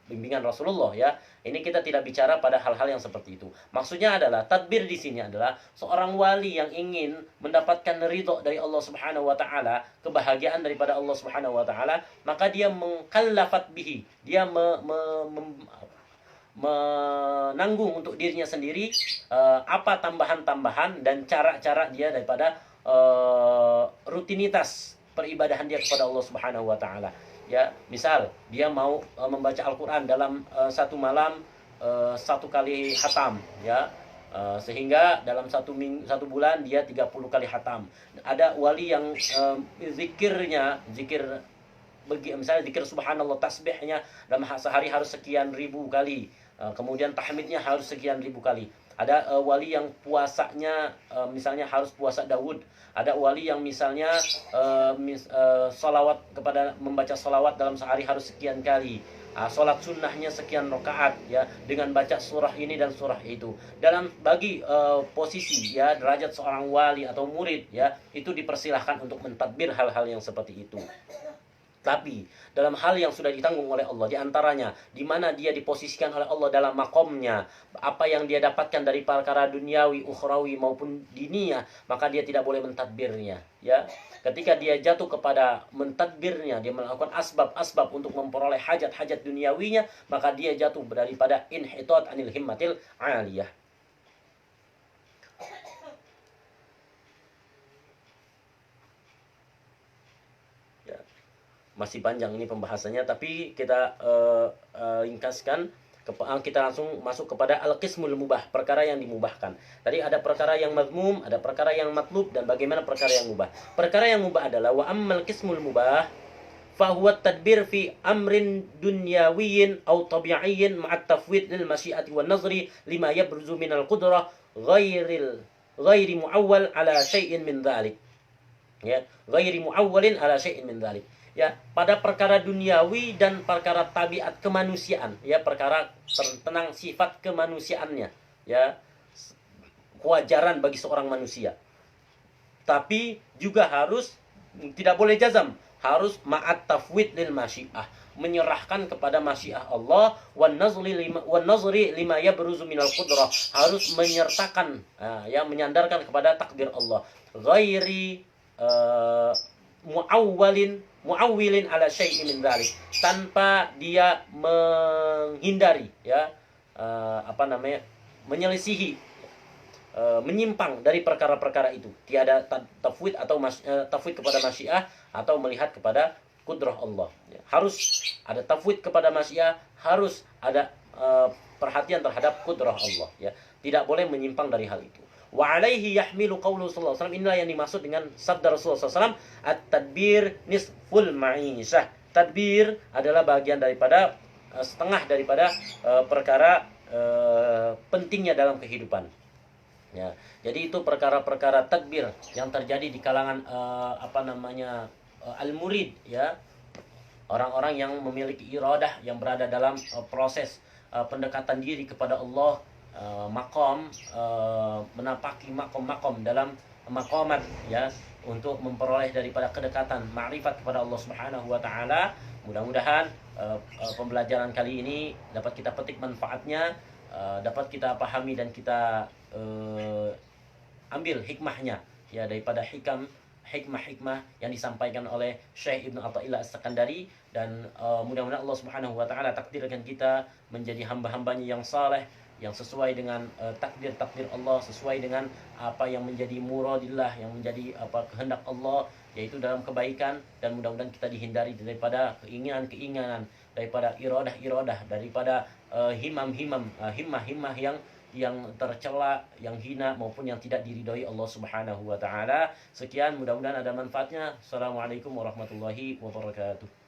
bimbingan Rasulullah, ya. Ini kita tidak bicara pada hal-hal yang seperti itu. Maksudnya adalah tadbir di sini adalah seorang wali yang ingin mendapatkan ridho dari Allah Subhanahu wa taala, kebahagiaan daripada Allah Subhanahu wa taala, maka dia mengkallafat bihi, dia menanggung untuk dirinya sendiri apa tambahan-tambahan dan cara-cara dia daripada rutinitas peribadahan dia kepada Allah Subhanahu wa taala. Ya, misal dia mau membaca Al-Qur'an dalam satu malam 1 kali khatam, ya. Sehingga dalam satu bulan dia 30 kali khatam. Ada wali yang misalnya zikir subhanallah, tasbihnya dalam sehari harus sekian ribu kali. Kemudian tahmidnya harus sekian ribu kali. Ada wali yang puasanya misalnya harus puasa Daud. Ada wali yang misalnya membaca salawat dalam sehari harus sekian kali. Salat sunnahnya sekian rakaat, ya, dengan baca surah ini dan surah itu. Bagi posisi, ya, derajat seorang wali atau murid, ya, itu dipersilahkan untuk mentadbir hal-hal yang seperti itu. Tapi dalam hal yang sudah ditanggung oleh Allah, diantaranya di mana dia diposisikan oleh Allah dalam makomnya, apa yang dia dapatkan dari perkara duniawi, ukhrawi maupun diniyah, maka dia tidak boleh mentadbirnya, ya. Ketika dia jatuh kepada mentadbirnya, dia melakukan asbab-asbab untuk memperoleh hajat-hajat duniawinya, maka dia jatuh daripada inhitat anil himmatil aliyah. Masih panjang ini pembahasannya, tapi kita ringkaskan. Kita langsung masuk kepada al-qismul mubah, perkara yang dimubahkan. Tadi ada perkara yang mazmum, ada perkara yang matlub, dan bagaimana perkara yang mubah. Perkara yang mubah adalah wa ammal qismul mubah fa huwa tadbir fi amrin dunyawiyyin aw tabi'iyyin ma'at tafwid lil masyiati wan nazri lima yabruzu minal qudrah ghairi muawwal ala syai'in min dzalik. Ya, ghairi muawwalin ala syai'in min dzalik. Ya, pada perkara duniawi dan perkara tabiat kemanusiaan, ya, perkara tentang sifat kemanusiaannya, ya, kewajaran bagi seorang manusia. Tapi juga harus tidak boleh jazam, harus ma'at tafwid lil masyiah, menyerahkan kepada masyiah Allah, wan nazri lima yabruzu minal qudrah, harus menyertakan, ya, menyandarkan kepada takdir Allah, ghairi muawwilin ala syai'in min dzalik, tanpa dia menghindari, ya, menyelisihi menyimpang dari perkara-perkara itu. Tiada tafwid atau tafwid kepada masyiah atau melihat kepada kudrah Allah. Ya, harus ada tafwid kepada masyiah, harus ada perhatian terhadap kudrah Allah. Ya, tidak boleh menyimpang dari hal itu. Wa alaihi yahmilu qaulu sallallahu alaihi wasallam. Inilah yang dimaksud dengan sabda Rasulullah SAW, at-tadbir nisful ma'isah. Tadbir adalah bagian daripada setengah daripada perkara pentingnya dalam kehidupan. Ya, jadi itu perkara-perkara tadbir yang terjadi di kalangan al-murid, ya, orang-orang yang memiliki iradah, yang berada dalam proses pendekatan diri kepada Allah, menapaki makom-makom dalam makomat, ya, untuk memperoleh daripada kedekatan ma'rifat kepada Allah Subhanahu wa taala. Mudah-mudahan pembelajaran kali ini dapat kita petik manfaatnya, dapat kita pahami dan kita ambil hikmahnya, ya, daripada hikmah-hikmah yang disampaikan oleh Syekh Ibnu Athaillah As-Sakandari. Dan mudah-mudahan Allah Subhanahu wa taala takdirkan kita menjadi hamba-hambanya yang saleh, yang sesuai dengan takdir-takdir Allah, sesuai dengan apa yang menjadi muradillah, yang menjadi kehendak Allah, yaitu dalam kebaikan. Dan mudah-mudahan kita dihindari daripada keinginan-keinginan, daripada iradah-iradah, daripada himmah-himmah yang tercela, yang hina, maupun yang tidak diridhoi Allah Subhanahu wa taala. Sekian, mudah-mudahan ada manfaatnya. Assalamualaikum warahmatullahi wabarakatuh.